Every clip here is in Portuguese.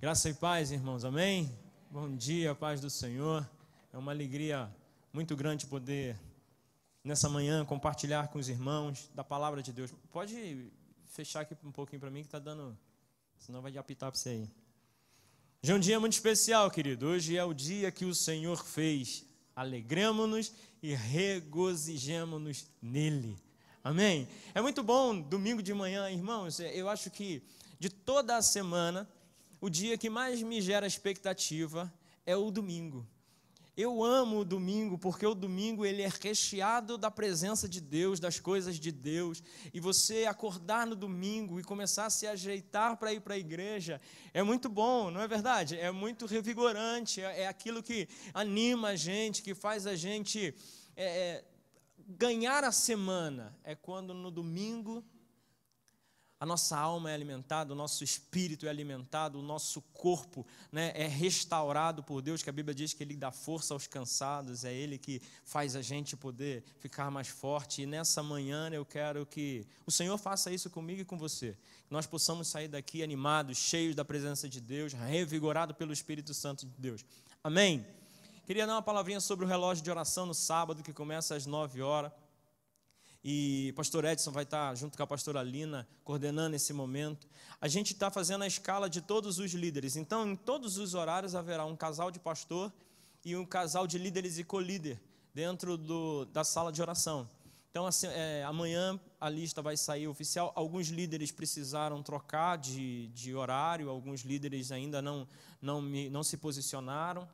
Graça e paz, irmãos, amém? Bom dia, paz do Senhor. É uma alegria muito grande poder, nessa manhã, compartilhar com os irmãos da palavra de Deus. Pode fechar aqui um pouquinho para mim que está dando, senão vai apitar para você aí. Hoje é um dia muito especial, querido. Hoje é o dia que o Senhor fez. Alegremo-nos e regozijemo-nos nele. Amém? É muito bom, domingo de manhã, irmãos, eu acho que de toda a semana, o dia que mais me gera expectativa é o domingo. Eu amo o domingo porque o domingo ele é recheado da presença de Deus, das coisas de Deus. E você acordar no domingo e começar a se ajeitar para ir para a igreja é muito bom, não é verdade? É muito revigorante, é aquilo que anima a gente, que faz a gente ganhar a semana. É quando no domingo a nossa alma é alimentada, o nosso espírito é alimentado, o nosso corpo, né, é restaurado por Deus, que a Bíblia diz que Ele dá força aos cansados, é Ele que faz a gente poder ficar mais forte. E nessa manhã eu quero que o Senhor faça isso comigo e com você, que nós possamos sair daqui animados, cheios da presença de Deus, revigorados pelo Espírito Santo de Deus. Amém? Queria dar uma palavrinha sobre o relógio de oração no sábado, que começa às 9 horas. E o pastor Edson vai estar junto com a pastora Lina coordenando esse momento. A gente está fazendo a escala de todos os líderes. Então, em todos os horários haverá um casal de pastor e um casal de líderes e co-líder dentro da sala de oração. Então, assim, amanhã a lista vai sair oficial. Alguns líderes precisaram trocar de horário, alguns líderes ainda não se posicionaram.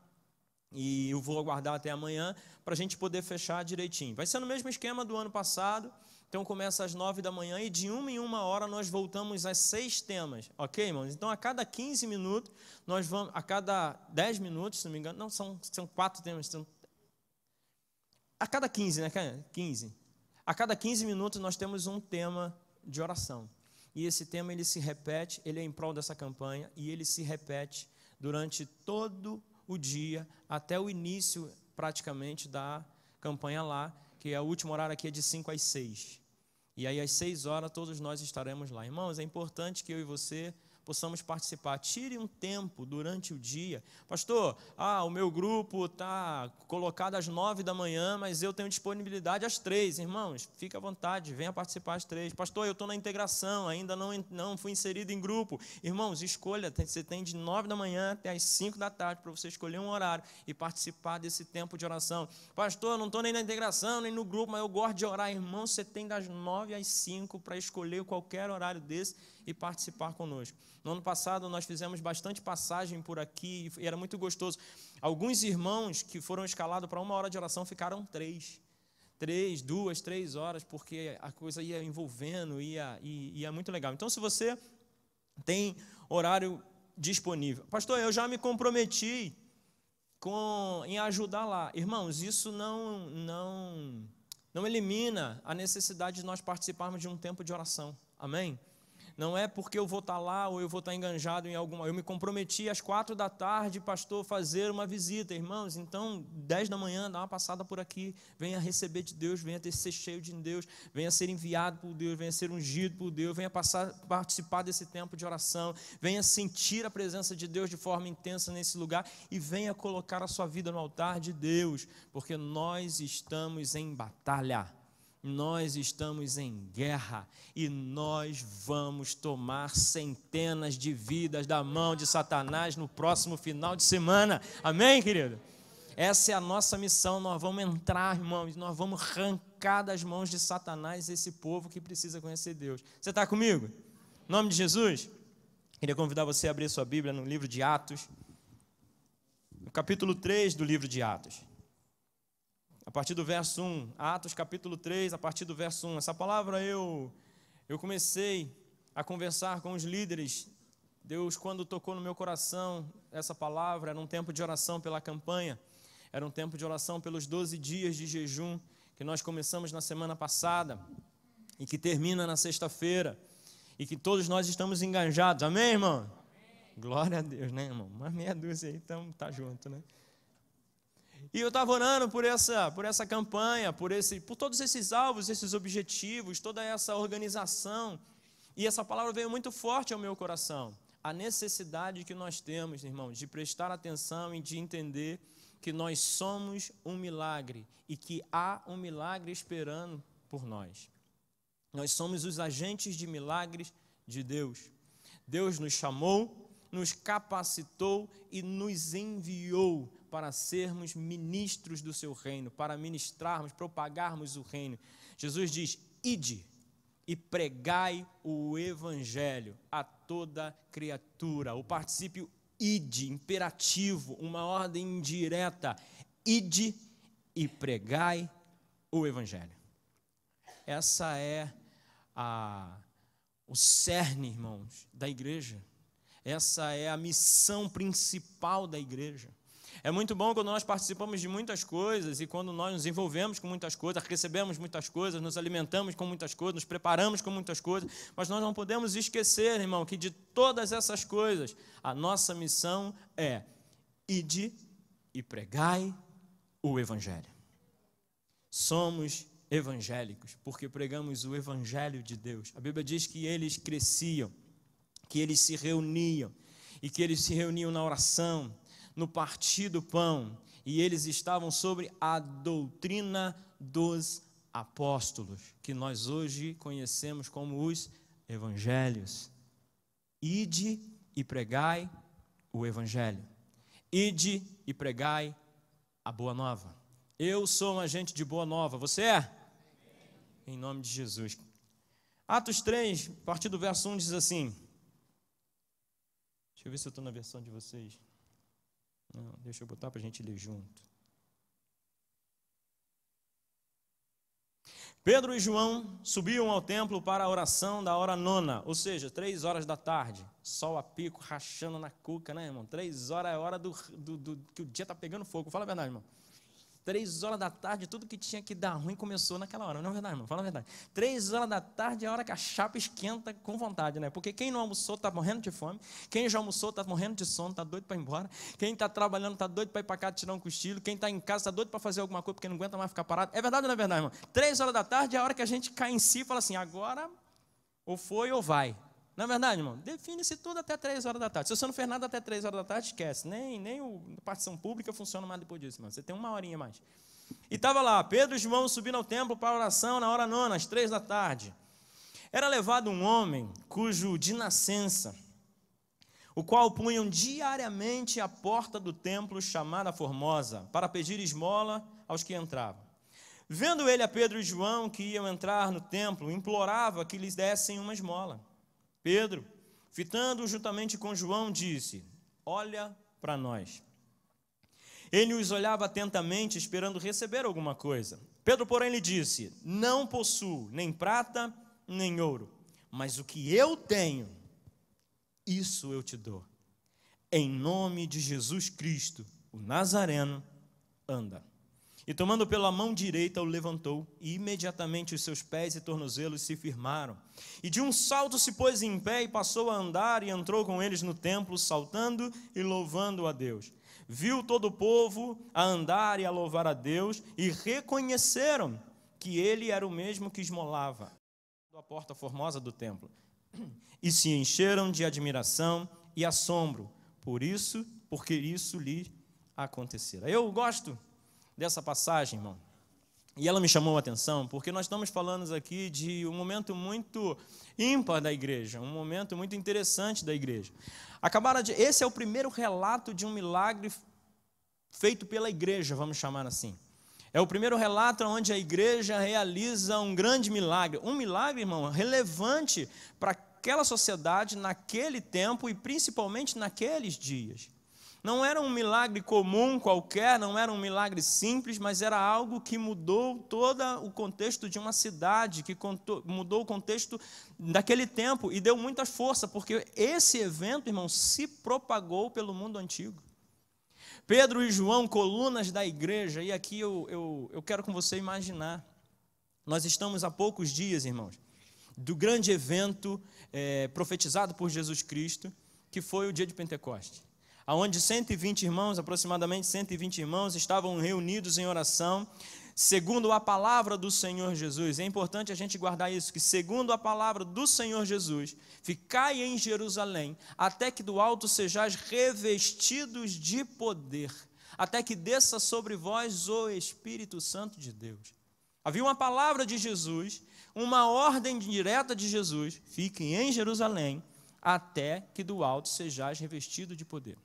E eu vou aguardar até amanhã para a gente poder fechar direitinho. Vai ser no mesmo esquema do ano passado. Então começa às 9 da manhã e de 1 em 1 hora nós voltamos às 6 temas. Ok, irmãos? Então a cada 15 minutos, nós vamos, a cada 10 minutos, se não me engano, não, são 4 temas. A cada 15, né? 15. A cada 15 minutos nós temos um tema de oração. E esse tema ele se repete, ele é em prol dessa campanha e ele se repete durante todo o dia, até o início praticamente da campanha lá, que é o último horário aqui é de 5 às 6. E aí às 6 horas todos nós estaremos lá. Irmãos, é importante que eu e você possamos participar. Tire um tempo durante o dia. Pastor, o meu grupo está colocado às 9 da manhã, mas eu tenho disponibilidade às 3. Irmãos, fique à vontade, venha participar às 3. Pastor, eu estou na integração, ainda não fui inserido em grupo. Irmãos, escolha, você tem de 9 da manhã até às 5 da tarde para você escolher um horário e participar desse tempo de oração. Pastor, eu não estou nem na integração, nem no grupo, mas eu gosto de orar. Irmão, você tem das 9 às 5 para escolher qualquer horário desse e participar conosco. No ano passado nós fizemos bastante passagem por aqui e era muito gostoso. Alguns irmãos que foram escalados para 1 hora de oração ficaram 2, 3 horas, porque a coisa ia envolvendo, ia muito legal. Então, se você tem horário disponível, pastor, eu já me comprometi em ajudar lá. Irmãos, isso não elimina a necessidade de nós participarmos de um tempo de oração. Amém? Não é porque eu vou estar lá ou eu vou estar enganjado em alguma... Eu me comprometi às 4 da tarde, pastor, fazer uma visita. Irmãos, então, 10 da manhã, dá uma passada por aqui. Venha receber de Deus, venha ser cheio de Deus, venha ser enviado por Deus, venha ser ungido por Deus, venha participar desse tempo de oração, venha sentir a presença de Deus de forma intensa nesse lugar e venha colocar a sua vida no altar de Deus, porque nós estamos em batalha. Nós estamos em guerra e nós vamos tomar centenas de vidas da mão de Satanás no próximo final de semana. Amém, querido? Essa é a nossa missão. Nós vamos entrar, irmãos, nós vamos arrancar das mãos de Satanás esse povo que precisa conhecer Deus. Você está comigo? Em nome de Jesus? Queria convidar você a abrir sua Bíblia no livro de Atos, no capítulo 3 do livro de Atos. A partir do verso 1, Atos capítulo 3, a partir do verso 1. Essa palavra eu comecei a conversar com os líderes. Deus, quando tocou no meu coração essa palavra, era um tempo de oração pela campanha, era um tempo de oração pelos 12 dias de jejum que nós começamos na semana passada e que termina na sexta-feira e que todos nós estamos engajados. Amém, irmão? Amém. Glória a Deus, né, irmão? Uma meia dúzia aí, então tá junto, né? E eu estava orando por essa campanha, por todos esses alvos, esses objetivos, toda essa organização. E essa palavra veio muito forte ao meu coração. a necessidade que nós temos, irmãos, de prestar atenção e de entender que nós somos um milagre e que há um milagre esperando por nós. Nós somos os agentes de milagres de Deus. Deus nos chamou, nos capacitou e nos enviou para sermos ministros do seu reino, para ministrarmos, propagarmos o reino. Jesus diz: ide e pregai o evangelho a toda criatura. O particípio ide, imperativo, uma ordem indireta. Ide e pregai o evangelho. Essa é o cerne, irmãos, da igreja. Essa é a missão principal da igreja. É muito bom quando nós participamos de muitas coisas e quando nós nos envolvemos com muitas coisas, recebemos muitas coisas, nos alimentamos com muitas coisas, nos preparamos com muitas coisas, mas nós não podemos esquecer, irmão, que de todas essas coisas, a nossa missão é: ide e pregai o evangelho. Somos evangélicos porque pregamos o evangelho de Deus. A Bíblia diz que eles cresciam, que eles se reuniam e que eles se reuniam na oração, no partir do pão, e eles estavam sobre a doutrina dos apóstolos, que nós hoje conhecemos como os evangelhos. Ide e pregai o evangelho. Ide e pregai a boa nova. Eu sou um agente de boa nova, você é? Em nome de Jesus. Atos 3, a partir do verso 1, diz assim. Deixa eu ver se eu estou na versão de vocês. Não, deixa eu botar para a gente ler junto. Pedro e João subiam ao templo para a oração da hora nona, ou seja, 3 horas da tarde, sol a pico, rachando na cuca, né, irmão? 3 horas é a hora que o dia está pegando fogo, fala a verdade, irmão. 3 horas da tarde, tudo que tinha que dar ruim começou naquela hora, não é verdade, irmão? Fala a verdade. 3 horas da tarde é a hora que a chapa esquenta com vontade, né? Porque quem não almoçou está morrendo de fome, quem já almoçou está morrendo de sono, está doido para ir embora, quem está trabalhando está doido para ir para casa tirar um cochilo, quem está em casa está doido para fazer alguma coisa porque não aguenta mais ficar parado. É verdade ou não é verdade, irmão? 3 horas da tarde é a hora que a gente cai em si e fala assim: agora ou foi ou vai. Não é verdade, irmão? Define-se tudo até 3 horas da tarde. Se você não fez nada até 3 horas da tarde, esquece. Nem a partição pública funciona mais depois disso, irmão. Você tem 1 horinha mais. E estava lá, Pedro e João subindo ao templo para a oração na hora nona, às 3 da tarde. Era levado um homem cujo de nascença, o qual punham diariamente à porta do templo chamada Formosa, para pedir esmola aos que entravam. Vendo ele a Pedro e João que iam entrar no templo, implorava que lhes dessem uma esmola. Pedro, fitando-o juntamente com João, disse: olha para nós. Ele os olhava atentamente, esperando receber alguma coisa. Pedro, porém, lhe disse: não possuo nem prata, nem ouro, mas o que eu tenho, isso eu te dou. Em nome de Jesus Cristo, o Nazareno, anda. E tomando pela mão direita, o levantou, e imediatamente os seus pés e tornozelos se firmaram. E de um salto se pôs em pé e passou a andar, e entrou com eles no templo, saltando e louvando a Deus. Viu todo o povo a andar e a louvar a Deus, e reconheceram que ele era o mesmo que esmolava a porta formosa do templo. E se encheram de admiração e assombro, porque isso lhe acontecera. Eu gosto dessa passagem, irmão, e ela me chamou a atenção, porque nós estamos falando aqui de um momento muito ímpar da igreja, um momento muito interessante da igreja. Esse é o primeiro relato de um milagre feito pela igreja, vamos chamar assim. É o primeiro relato onde a igreja realiza um grande milagre, irmão, relevante para aquela sociedade, naquele tempo e principalmente naqueles dias. Não era um milagre comum qualquer, não era um milagre simples, mas era algo que mudou todo o contexto de uma cidade, que mudou o contexto daquele tempo e deu muita força, porque esse evento, irmão, se propagou pelo mundo antigo. Pedro e João, colunas da igreja, e aqui eu quero com você imaginar, nós estamos há poucos dias, irmãos, do grande evento profetizado por Jesus Cristo, que foi o dia de Pentecostes, onde 120 irmãos, aproximadamente 120 irmãos, estavam reunidos em oração, segundo a palavra do Senhor Jesus. É importante a gente guardar isso, que segundo a palavra do Senhor Jesus, ficai em Jerusalém, até que do alto sejais revestidos de poder, até que desça sobre vós o Espírito Santo de Deus. Havia uma palavra de Jesus, uma ordem direta de Jesus: fiquem em Jerusalém, até que do alto sejais revestidos de poder.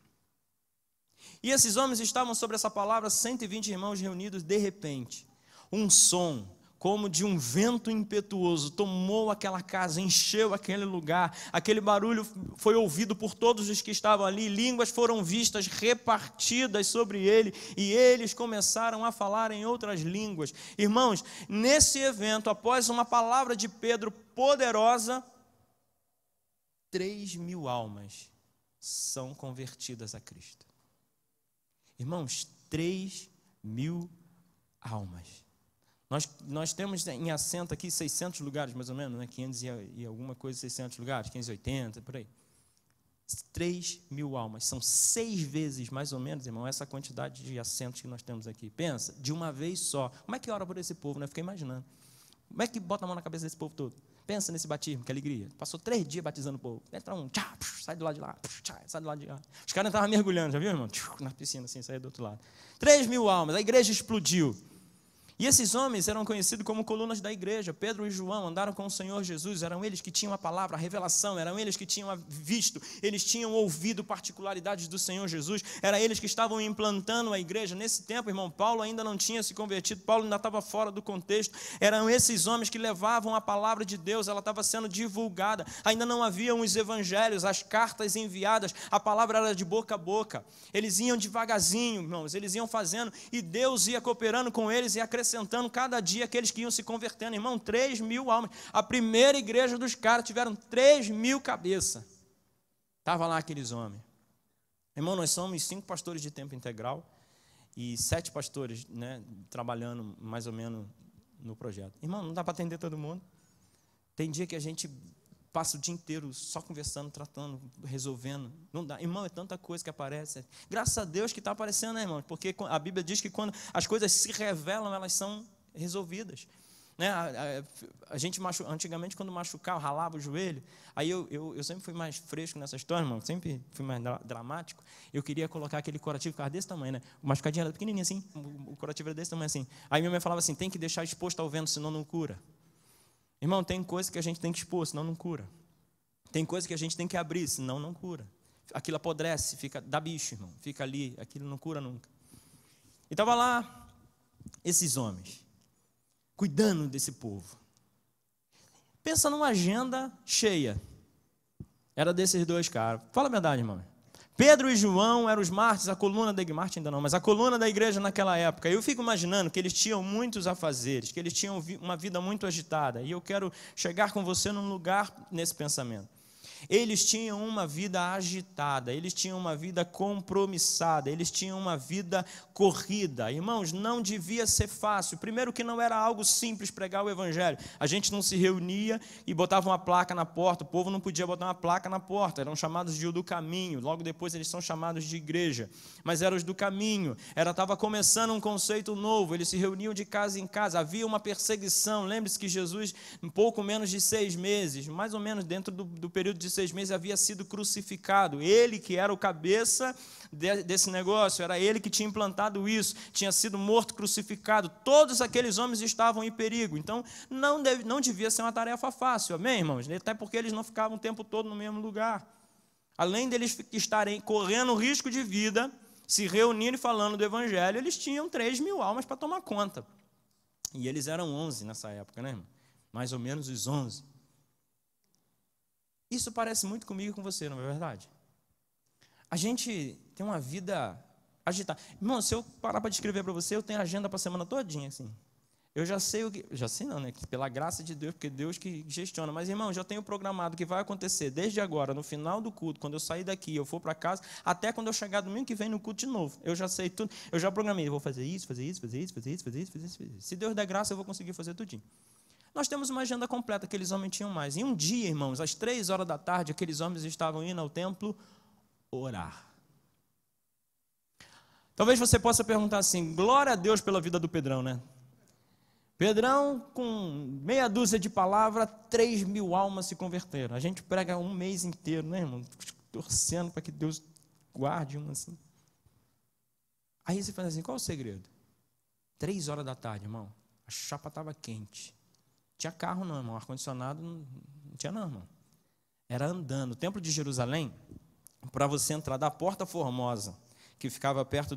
E esses homens estavam sobre essa palavra, 120 irmãos reunidos. De repente, um som como de um vento impetuoso tomou aquela casa, encheu aquele lugar. Aquele barulho foi ouvido por todos os que estavam ali. Línguas foram vistas repartidas sobre ele, e eles começaram a falar em outras línguas. Irmãos, nesse evento, após uma palavra de Pedro poderosa, 3.000 almas são convertidas a Cristo. Irmãos, 3.000 almas. Nós temos em assento aqui 600 lugares, mais ou menos, né? 500 e alguma coisa, 600 lugares, 580, por aí. 3.000 almas. São 6 vezes, mais ou menos, irmão, essa quantidade de assentos que nós temos aqui. Pensa, de uma vez só. Como é que ora por esse povo, né? Eu fiquei imaginando. Como é que bota a mão na cabeça desse povo todo? Pensa nesse batismo, que alegria. Passou 3 dias batizando o povo. Entra um, tchá, sai do lado de lá, tchá, sai do lado de lá. Os caras estavam mergulhando, já viu, irmão? Na piscina, assim, saia do outro lado. 3.000 almas, a igreja explodiu. E esses homens eram conhecidos como colunas da igreja. Pedro e João andaram com o Senhor Jesus, eram eles que tinham a palavra, a revelação, eram eles que tinham visto, eles tinham ouvido particularidades do Senhor Jesus, eram eles que estavam implantando a igreja. Nesse tempo, irmão, Paulo ainda não tinha se convertido, Paulo ainda estava fora do contexto. Eram esses homens que levavam a palavra de Deus, ela estava sendo divulgada. Ainda não haviam os evangelhos, as cartas enviadas, a palavra era de boca a boca. Eles iam devagarzinho, irmãos, eles iam fazendo, e Deus ia cooperando com eles e acrescentando cada dia aqueles que iam se convertendo. Irmão, 3.000 almas. A primeira igreja dos caras tiveram 3.000 cabeças. Estava lá aqueles homens. Irmão, nós somos 5 pastores de tempo integral e 7 pastores, né, trabalhando mais ou menos no projeto. Irmão, não dá para atender todo mundo. Tem dia que a gente passa o dia inteiro só conversando, tratando, resolvendo. Não dá. Irmão, é tanta coisa que aparece. Graças a Deus que está aparecendo, né, irmão? Porque a Bíblia diz que quando as coisas se revelam, elas são resolvidas. Né? A gente, antigamente, quando machucava, ralava o joelho, aí eu sempre fui mais fresco nessa história, irmão, sempre fui mais dramático. Eu queria colocar aquele curativo, ficava desse tamanho, né? O machucadinho era pequenininho assim, o curativo era desse tamanho assim. Aí minha mãe falava assim, tem que deixar exposto ao vento, senão não cura. Irmão, tem coisa que a gente tem que expor, senão não cura. Tem coisa que a gente tem que abrir, senão não cura. Aquilo apodrece, dá bicho, irmão. Fica ali, aquilo não cura nunca. E estava lá esses homens, cuidando desse povo. Pensa numa agenda cheia. Era desses 2 caras. Fala a verdade, irmão. Pedro e João eram os mártires, a coluna da igreja, Marte ainda não, mas a coluna da igreja naquela época. Eu fico imaginando que eles tinham muitos afazeres, que eles tinham uma vida muito agitada. E eu quero chegar com você num lugar nesse pensamento. Eles tinham uma vida agitada, eles tinham uma vida compromissada, eles tinham uma vida corrida. Irmãos, não devia ser fácil. Primeiro que não era algo simples pregar o evangelho. A gente não se reunia e botava uma placa na porta. O povo não podia botar uma placa na porta. Eram chamados de o do caminho. Logo depois eles são chamados de igreja. Mas eram os do caminho. Estava começando um conceito novo. Eles se reuniam de casa em casa. Havia uma perseguição. Lembre-se que Jesus, em pouco menos de 6 meses, mais ou menos dentro do período de 6 meses, havia sido crucificado. Ele que era o cabeça desse negócio, era ele que tinha implantado isso, tinha sido morto, crucificado. Todos aqueles homens estavam em perigo. Então não devia ser uma tarefa fácil, amém, irmãos? Até porque eles não ficavam o tempo todo no mesmo lugar. Além deles estarem correndo risco de vida, se reunindo e falando do evangelho, eles tinham 3.000 almas para tomar conta. E eles eram 11 nessa época, né, irmão? Mais ou menos os 11. Isso parece muito comigo e com você, não é verdade? A gente tem uma vida agitada. Irmão, se eu parar para descrever para você, eu tenho agenda para a semana todinha, assim. Eu já sei o que... Já sei não, né? Pela graça de Deus, porque Deus que gestiona. Mas, irmão, já tenho programado o que vai acontecer desde agora, no final do culto, quando eu sair daqui, eu for para casa, até quando eu chegar domingo que vem no culto de novo. Eu já sei tudo. Eu já programei. Eu vou fazer isso, fazer isso, fazer isso, fazer isso, fazer isso, fazer isso, fazer isso. Se Deus der graça, eu vou conseguir fazer tudinho. Nós temos uma agenda completa, aqueles homens tinham mais. E um dia, irmãos, às 3 horas da tarde, aqueles homens estavam indo ao templo orar. Talvez você possa perguntar assim, glória a Deus pela vida do Pedrão, né? Pedrão, com meia dúzia de palavras, 3.000 almas se converteram. A gente prega um mês inteiro, né, irmão? Torcendo para que Deus guarde uma assim. Aí você fala assim, qual é o segredo? 3 horas da tarde, irmão. A chapa estava quente. Tinha carro não, irmão. Ar-condicionado não tinha não, irmão. Era andando. O Templo de Jerusalém, para você entrar da Porta Formosa, que ficava perto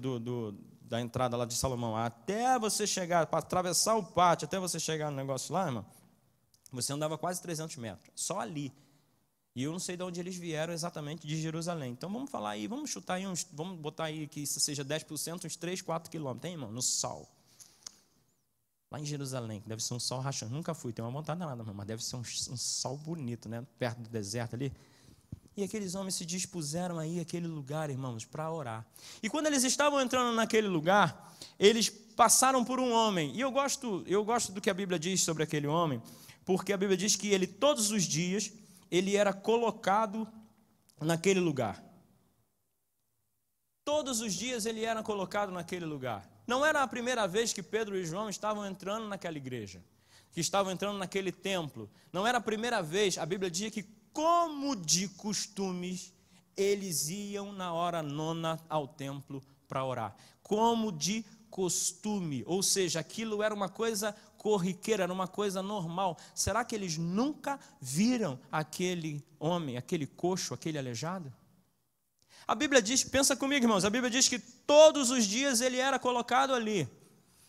da entrada lá de Salomão, até você chegar, para atravessar o pátio, até você chegar no negócio lá, irmão, você andava quase 300 metros, só ali. E eu não sei de onde eles vieram exatamente de Jerusalém. Então vamos falar aí, vamos chutar aí vamos botar aí que isso seja 10%, uns 3, 4 quilômetros, hein, irmão? No sol. Lá em Jerusalém, que deve ser um sol rachando. Nunca fui, tenho uma vontade nada, mas deve ser um sol bonito, né? Perto do deserto ali. E aqueles homens se dispuseram aí àquele lugar, irmãos, para orar. E quando eles estavam entrando naquele lugar, eles passaram por um homem. E eu gosto do que a Bíblia diz sobre aquele homem, porque a Bíblia diz que ele, todos os dias, ele era colocado naquele lugar. Todos os dias ele era colocado naquele lugar. Não era a primeira vez que Pedro e João estavam entrando naquela igreja, que estavam entrando naquele templo. Não era a primeira vez. A Bíblia diz que, como de costumes, eles iam na hora 9 ao templo para orar. Como de costume, ou seja, aquilo era uma coisa corriqueira, era uma coisa normal. Será que eles nunca viram aquele homem, aquele coxo, aquele aleijado? A Bíblia diz, pensa comigo, irmãos, a Bíblia diz que todos os dias ele era colocado ali.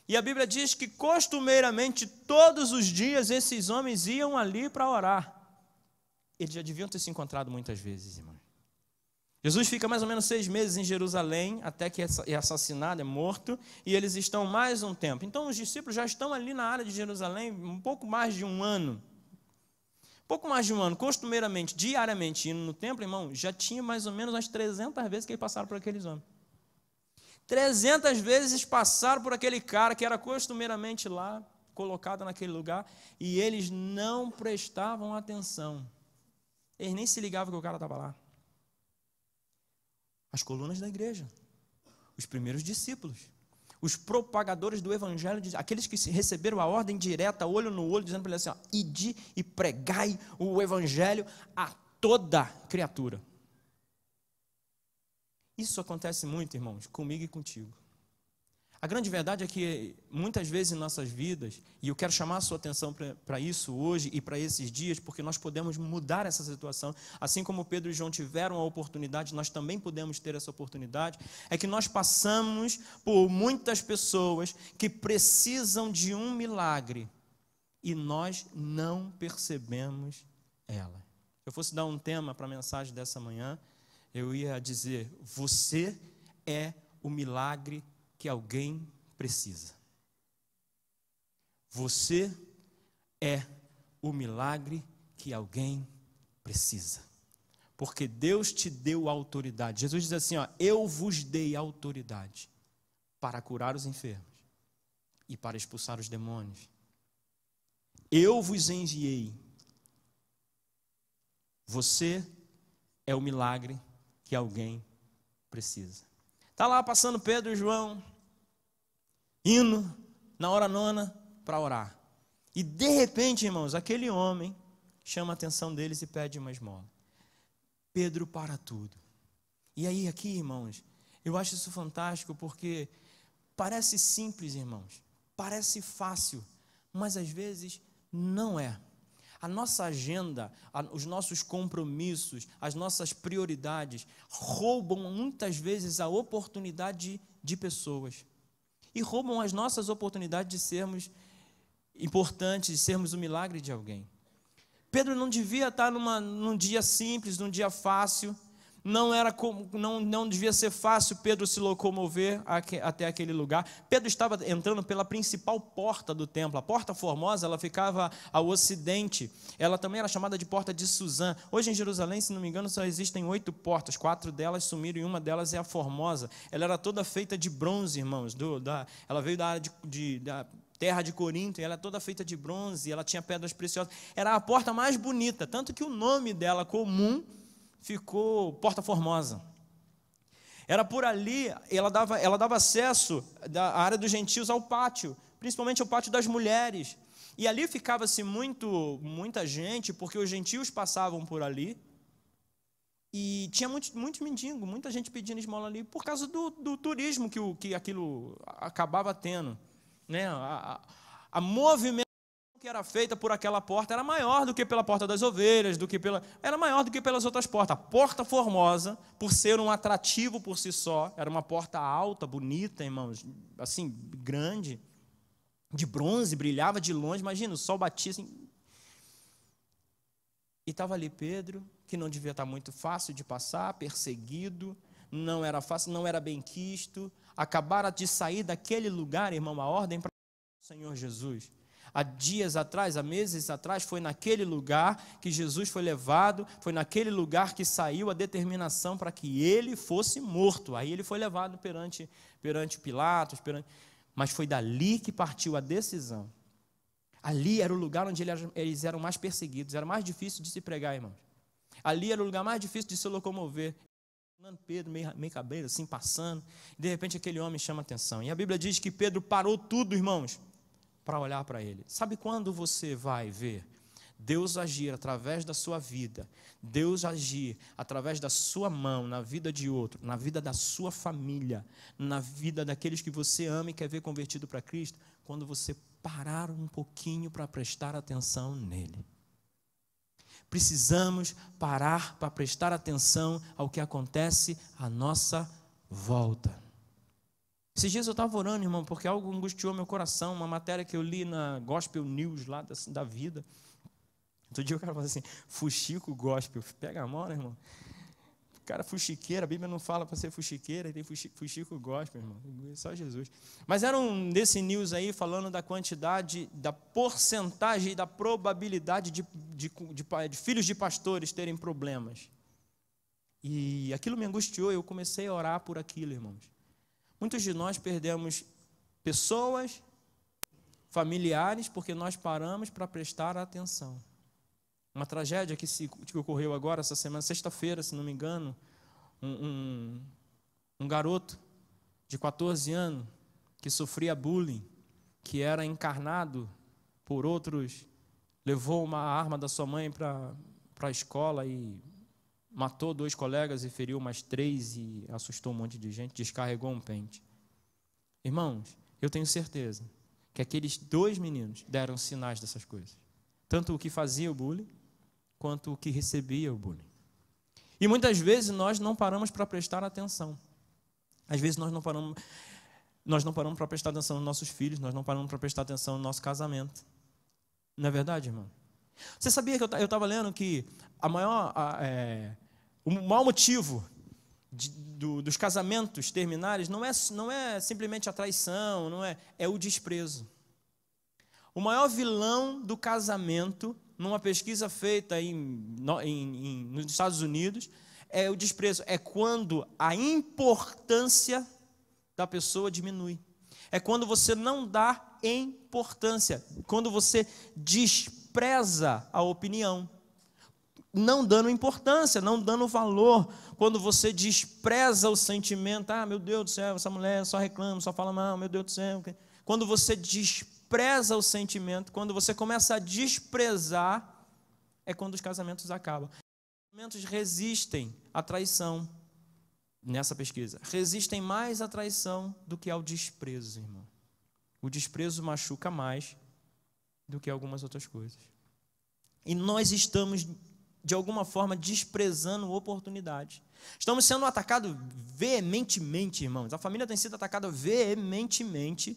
E a Bíblia diz que costumeiramente todos os dias esses homens iam ali para orar. Eles já deviam ter se encontrado muitas vezes, irmão. Jesus fica mais ou menos 6 meses em Jerusalém, até que é assassinado, é morto, e eles estão mais um tempo. Então os discípulos já estão ali na área de Jerusalém um pouco mais de um ano. Pouco mais de um ano, costumeiramente, diariamente, indo no templo, irmão, já tinha mais ou menos umas 300 vezes que eles passaram por aqueles homens. 300 vezes passaram por aquele cara que era costumeiramente lá, colocado naquele lugar, e eles não prestavam atenção. Eles nem se ligavam que o cara estava lá. As colunas da igreja, os primeiros discípulos, os propagadores do evangelho, aqueles que receberam a ordem direta, olho no olho, dizendo para ele assim, ó, ide e pregai o evangelho a toda criatura. Isso acontece muito, irmãos, comigo e contigo. A grande verdade é que muitas vezes em nossas vidas, e eu quero chamar a sua atenção para isso hoje e para esses dias, porque nós podemos mudar essa situação, assim como Pedro e João tiveram a oportunidade, nós também podemos ter essa oportunidade, é que nós passamos por muitas pessoas que precisam de um milagre e nós não percebemos ela. Se eu fosse dar um tema para a mensagem dessa manhã, eu ia dizer, você é o milagre que alguém precisa. Você é o milagre que alguém precisa. Porque Deus te deu autoridade. Jesus diz assim, ó, eu vos dei autoridade para curar os enfermos e para expulsar os demônios. Eu vos enviei. Você é o milagre que alguém precisa. Está lá passando Pedro e João, indo na hora 9 para orar. E de repente, irmãos, aquele homem chama a atenção deles e pede uma esmola. Pedro para tudo. E aí aqui, irmãos, eu acho isso fantástico porque parece simples, irmãos. Parece fácil, mas às vezes não é. A nossa agenda, os nossos compromissos, as nossas prioridades roubam muitas vezes a oportunidade de pessoas. E roubam as nossas oportunidades de sermos importantes, de sermos o milagre de alguém. Pedro não devia estar num dia simples, num dia fácil. Não devia ser fácil Pedro se locomover até aquele lugar. Pedro estava entrando pela principal porta do templo. A Porta Formosa, ela ficava ao ocidente. Ela também era chamada de Porta de Suzã. Hoje em Jerusalém, se não me engano, só existem 8 portas. 4 delas sumiram e uma delas é a Formosa. Ela era toda feita de bronze, irmãos. Ela veio da área da terra de Corinto, e ela é toda feita de bronze, ela tinha pedras preciosas. Era a porta mais bonita, tanto que o nome dela comum ficou Porta Formosa. Era por ali, ela dava acesso da área dos gentios ao pátio, principalmente o pátio das mulheres. E ali ficava-se muita gente, porque os gentios passavam por ali. E tinha muitos mendigos, muita gente pedindo esmola ali, por causa do turismo que aquilo acabava tendo. Né? A movimentação que era feita por aquela porta era maior do que pela porta das ovelhas, era maior do que pelas outras portas. A Porta Formosa, por ser um atrativo por si só, era uma porta alta, bonita, irmãos, assim, grande, de bronze, brilhava de longe, imagina, o sol batia assim. E estava ali Pedro, que não devia estar muito fácil de passar, perseguido, não era fácil, não era bem quisto, acabara de sair daquele lugar, irmão, a ordem para o Senhor Jesus. Há dias atrás, há meses atrás, foi naquele lugar que Jesus foi levado, foi naquele lugar que saiu a determinação para que ele fosse morto. Aí ele foi levado perante Pilatos, mas foi dali que partiu a decisão. Ali era o lugar onde eles eram mais perseguidos, era mais difícil de se pregar, irmãos. Ali era o lugar mais difícil de se locomover. Pedro, meio cabreiro, assim, passando, e de repente aquele homem chama atenção. E a Bíblia diz que Pedro parou tudo, irmãos, para olhar para ele. Sabe quando você vai ver Deus agir através da sua vida, Deus agir através da sua mão, na vida de outro, na vida da sua família, na vida daqueles que você ama e quer ver convertido para Cristo? Quando você parar um pouquinho para prestar atenção nele. Precisamos parar para prestar atenção ao que acontece à nossa volta. Esses dias eu estava orando, irmão, porque algo angustiou meu coração, uma matéria que eu li na Gospel News lá da vida. Outro dia o cara falou assim, fuxico gospel, pega a mão, né, irmão? O cara fuxiqueira, a Bíblia não fala para ser fuxiqueira, tem fuxico gospel, irmão, só Jesus. Mas era desse news aí falando da quantidade, da porcentagem e da probabilidade de filhos de pastores terem problemas. E aquilo me angustiou, eu comecei a orar por aquilo, irmãos. Muitos de nós perdemos pessoas, familiares, porque nós paramos para prestar atenção. Uma tragédia que ocorreu agora, essa semana, sexta-feira, se não me engano, um garoto de 14 anos que sofria bullying, que era encarnado por outros, levou uma arma da sua mãe para a escola e matou 2 colegas e feriu mais 3 e assustou um monte de gente, descarregou um pente. Irmãos, eu tenho certeza que aqueles 2 meninos deram sinais dessas coisas. Tanto o que fazia o bullying, quanto o que recebia o bullying. E muitas vezes nós não paramos para prestar atenção. Às vezes nós não paramos para prestar atenção nos nossos filhos, nós não paramos para prestar atenção no nosso casamento. Não é verdade, irmão? Você sabia que eu estava lendo que o maior motivo dos casamentos terminarem não é simplesmente a traição, é o desprezo. O maior vilão do casamento, numa pesquisa feita nos Estados Unidos, é o desprezo. É quando a importância da pessoa diminui. É quando você não dá importância, quando você despreza a opinião, não dando importância, não dando valor, quando você despreza o sentimento, meu Deus do céu, essa mulher só reclama, só fala mal, meu Deus do céu. Quando você despreza o sentimento, quando você começa a desprezar, é quando os casamentos acabam. Os casamentos resistem à traição, nessa pesquisa, resistem mais à traição do que ao desprezo, irmão. O desprezo machuca mais do que algumas outras coisas. E nós estamos, de alguma forma, desprezando oportunidades. Estamos sendo atacados veementemente, irmãos. A família tem sido atacada veementemente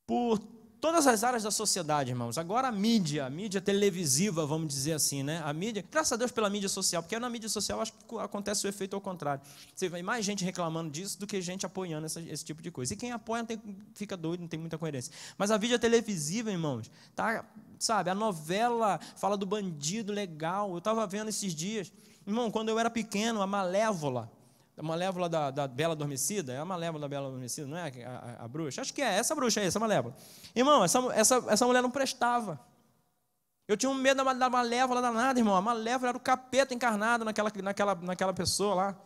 por todas as áreas da sociedade, irmãos. Agora a mídia televisiva, vamos dizer assim, né? A mídia, graças a Deus pela mídia social, porque na mídia social acho que acontece o efeito ao contrário. Você vê mais gente reclamando disso do que gente apoiando esse tipo de coisa. E quem apoia fica doido, não tem muita coerência. Mas a mídia televisiva, irmãos, sabe, a novela fala do bandido legal. Eu estava vendo esses dias, irmão, quando eu era pequeno, a Malévola da Bela Adormecida, é a Malévola da Bela Adormecida, não é a bruxa? Acho que é, essa bruxa aí, essa Malévola. Irmão, essa mulher não prestava. Eu tinha um medo da Malévola danada, irmão. A Malévola era o capeta encarnado naquela pessoa lá.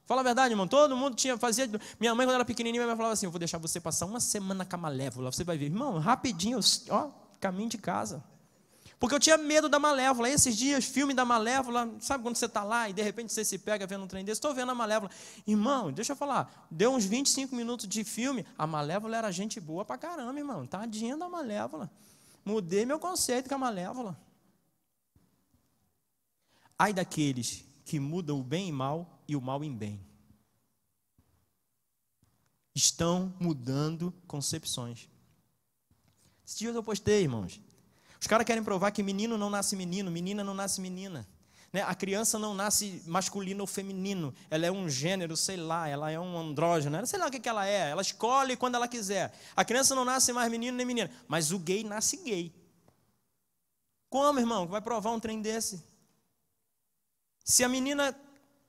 Fala a verdade, irmão. Todo mundo fazia. Minha mãe, quando era pequenininha, minha mãe falava assim: eu vou deixar você passar uma semana com a Malévola, você vai ver. Irmão, rapidinho, ó, caminho de casa. Porque eu tinha medo da Malévola. Esses dias, filme da Malévola, sabe quando você está lá e de repente você se pega vendo um trem desse? Estou vendo a Malévola. Irmão, deixa eu falar, deu uns 25 minutos de filme, a Malévola era gente boa pra caramba, irmão. Tadinha da Malévola. Mudei meu conceito com a Malévola. Ai daqueles que mudam o bem em mal e o mal em bem. Estão mudando concepções. Esses dias eu postei, irmãos. Os caras querem provar que menino não nasce menino, menina não nasce menina. Né? A criança não nasce masculino ou feminino. Ela é um gênero, sei lá, ela é um andrógeno, sei lá o que ela é. Ela escolhe quando ela quiser. A criança não nasce mais menino nem menina, mas o gay nasce gay. Como, irmão? Vai provar um trem desse? Se a menina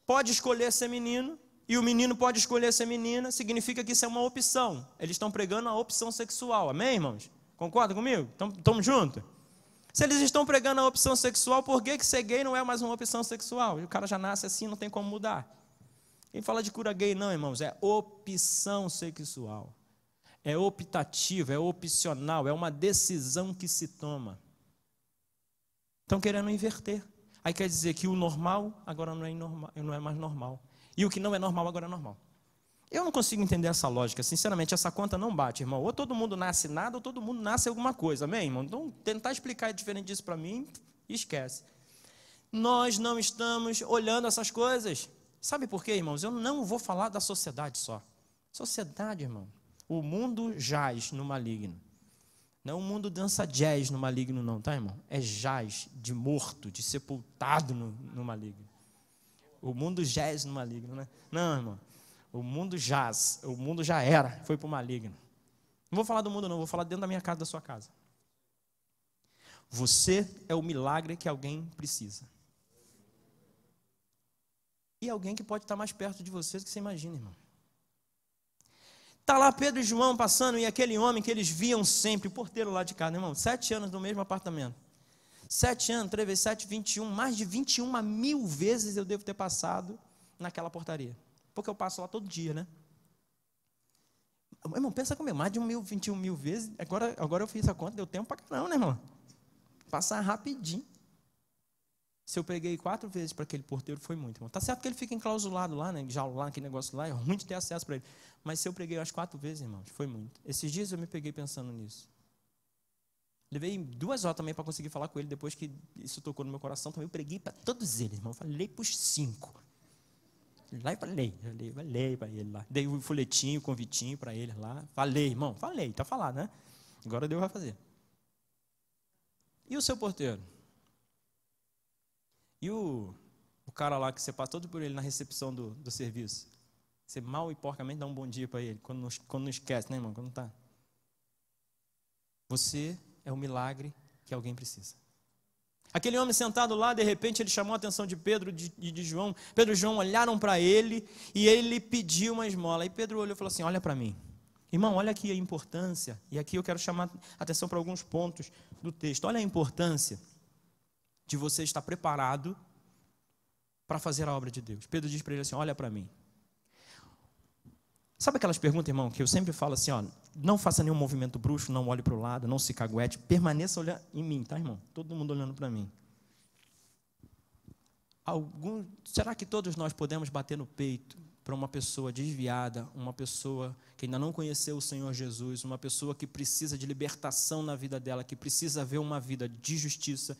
pode escolher ser menino e o menino pode escolher ser menina, significa que isso é uma opção. Eles estão pregando a opção sexual. Amém, irmãos? Concorda comigo? Estamos juntos? Se eles estão pregando a opção sexual, por que ser gay não é mais uma opção sexual? O cara já nasce assim, não tem como mudar. Quem fala de cura gay não, irmãos, é opção sexual. É optativo, é opcional, é uma decisão que se toma. Estão querendo inverter. Aí quer dizer que o normal agora não é mais normal. E o que não é normal agora é normal. Eu não consigo entender essa lógica. Sinceramente, essa conta não bate, irmão. Ou todo mundo nasce nada, ou todo mundo nasce alguma coisa. Amém, irmão? Então, tentar explicar diferente disso para mim, esquece. Nós não estamos olhando essas coisas. Sabe por quê, irmãos? Eu não vou falar da sociedade só. Sociedade, irmão. O mundo jaz no maligno. Não é o mundo dança jazz no maligno, não, tá, irmão? É jaz de morto, de sepultado no maligno. O mundo jaz no maligno, né? Não, irmão. O mundo jaz, o mundo já era, foi para o maligno. Não vou falar do mundo, não, vou falar dentro da minha casa, da sua casa. Você é o milagre que alguém precisa. E alguém que pode estar mais perto de você do que você imagina, irmão. Está lá Pedro e João passando, e aquele homem que eles viam sempre, o porteiro lá de casa, irmão, 7 anos no mesmo apartamento. 7 anos, 3 vezes 7, 21, mais de 21.000 vezes eu devo ter passado naquela portaria. Porque eu passo lá todo dia, né? Irmão, pensa comigo, mais de 21.000 vezes, agora eu fiz a conta, deu tempo para caramba, né, irmão? Passar rapidinho. Se eu preguei 4 vezes para aquele porteiro, foi muito, irmão. Tá certo que ele fica enclausulado lá, né? Já lá, aquele negócio lá, é ruim de ter acesso para ele. Mas se eu preguei umas 4 vezes, irmãos, foi muito. Esses dias eu me peguei pensando nisso. Levei 2 horas também para conseguir falar com ele, depois que isso tocou no meu coração, também eu preguei para todos eles, irmão. Falei para os 5. Lá e falei para ele lá. Dei um folhetinho, convitinho para ele lá. Falei, irmão, falei, tá falado, né? Agora Deus vai fazer. E o seu porteiro? E o cara lá que você passa todo por ele na recepção do serviço? Você mal e porcamente dá um bom dia para ele, quando não esquece, né, irmão? Quando não tá. Você é o milagre que alguém precisa. Aquele homem sentado lá, de repente, ele chamou a atenção de Pedro e de João. Pedro e João olharam para ele e ele pediu uma esmola. Aí Pedro olhou e falou assim: olha para mim. Irmão, olha aqui a importância. E aqui eu quero chamar a atenção para alguns pontos do texto. Olha a importância de você estar preparado para fazer a obra de Deus. Pedro diz para ele assim: olha para mim. Sabe aquelas perguntas, irmão, que eu sempre falo assim, ó, não faça nenhum movimento brusco, não olhe para o lado, não se caguete, permaneça olhando em mim, tá, irmão? Todo mundo olhando para mim. Será que todos nós podemos bater no peito para uma pessoa desviada, uma pessoa que ainda não conheceu o Senhor Jesus, uma pessoa que precisa de libertação na vida dela, que precisa ver uma vida de justiça,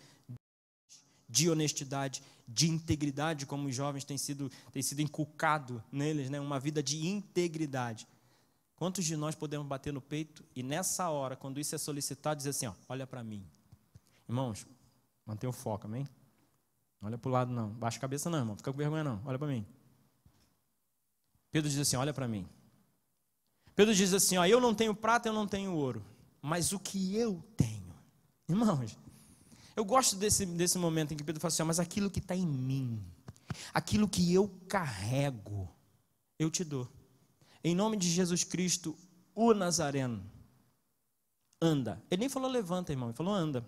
de honestidade, de integridade, como os jovens têm sido inculcado neles, né? Uma vida de integridade. Quantos de nós podemos bater no peito e nessa hora, quando isso é solicitado, dizer assim, ó, olha para mim. Irmãos, mantenha o foco, amém? Não olha para o lado não, baixa a cabeça não, irmão, fica com vergonha não, olha para mim. Pedro diz assim, olha para mim. Pedro diz assim, ó, eu não tenho prata, eu não tenho ouro, mas o que eu tenho, irmãos, eu gosto desse momento em que Pedro fala assim, mas aquilo que está em mim, aquilo que eu carrego, eu te dou. Em nome de Jesus Cristo, o Nazareno, anda. Ele nem falou levanta, irmão, ele falou anda.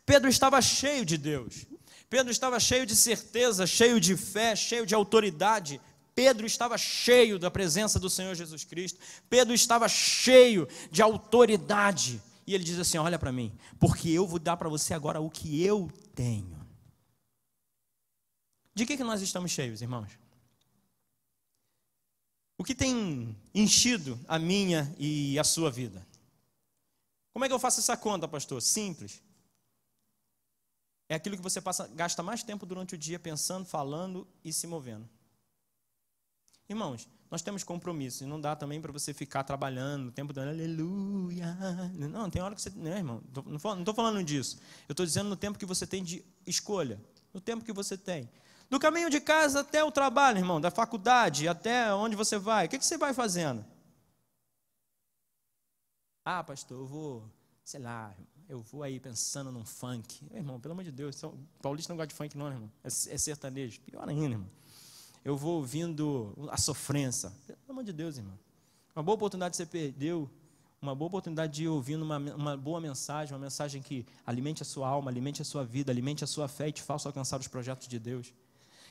Pedro estava cheio de Deus. Pedro estava cheio de certeza, cheio de fé, cheio de autoridade. Pedro estava cheio da presença do Senhor Jesus Cristo. Pedro estava cheio de autoridade. E ele diz assim: olha para mim, porque eu vou dar para você agora o que eu tenho. De que nós estamos cheios, irmãos? O que tem enchido a minha e a sua vida? Como é que eu faço essa conta, pastor? Simples. É aquilo que você gasta mais tempo durante o dia pensando, falando e se movendo. Irmãos, nós temos compromissos, e não dá também para você ficar trabalhando o tempo dando aleluia. Não, tem hora que você... Não, irmão, não estou falando disso. Eu estou dizendo no tempo que você tem de escolha, no tempo que você tem. Do caminho de casa até o trabalho, irmão, da faculdade até onde você vai. O que você vai fazendo? Ah, pastor, eu vou, sei lá, eu vou aí pensando num funk. Irmão, pelo amor de Deus, paulista não gosta de funk não, irmão. É sertanejo, pior ainda, irmão. Eu vou ouvindo a sofrência. Pelo amor de Deus, irmão. Uma boa oportunidade que você perdeu, uma boa oportunidade de ir ouvindo uma boa mensagem, uma mensagem que alimente a sua alma, alimente a sua vida, alimente a sua fé e te faça alcançar os projetos de Deus.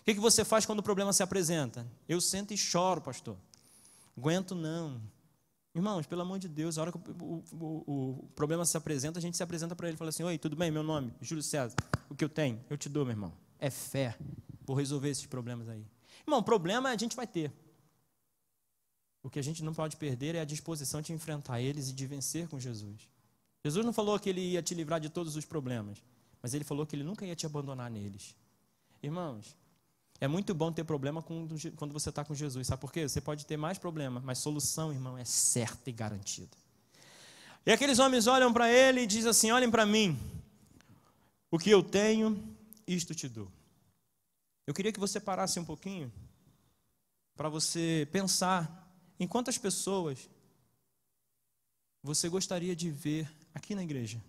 O que você faz quando o problema se apresenta? Eu sento e choro, pastor. Aguento não. Irmãos, pelo amor de Deus, a hora que o problema se apresenta, a gente se apresenta para ele e fala assim: oi, tudo bem? Meu nome, Júlio César. O que eu tenho, eu te dou, meu irmão. É fé. Vou resolver esses problemas aí. Irmão, problema a gente vai ter. O que a gente não pode perder é a disposição de enfrentar eles e de vencer com Jesus. Jesus não falou que ele ia te livrar de todos os problemas, mas ele falou que ele nunca ia te abandonar neles. Irmãos, é muito bom ter problema quando você está com Jesus. Sabe por quê? Você pode ter mais problema, mas solução, irmão, é certa e garantida. E aqueles homens olham para ele e dizem assim: olhem para mim, o que eu tenho, isto te dou. Eu queria que você parasse um pouquinho para você pensar em quantas pessoas você gostaria de ver aqui na igreja.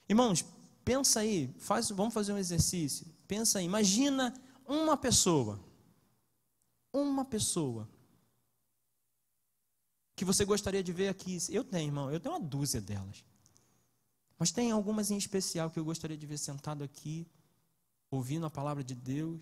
Irmãos, pensa aí, vamos fazer um exercício. Pensa aí, imagina uma pessoa que você gostaria de ver aqui. Eu tenho, irmão, eu tenho uma dúzia delas. Mas tem algumas em especial que eu gostaria de ver sentado aqui, ouvindo a palavra de Deus,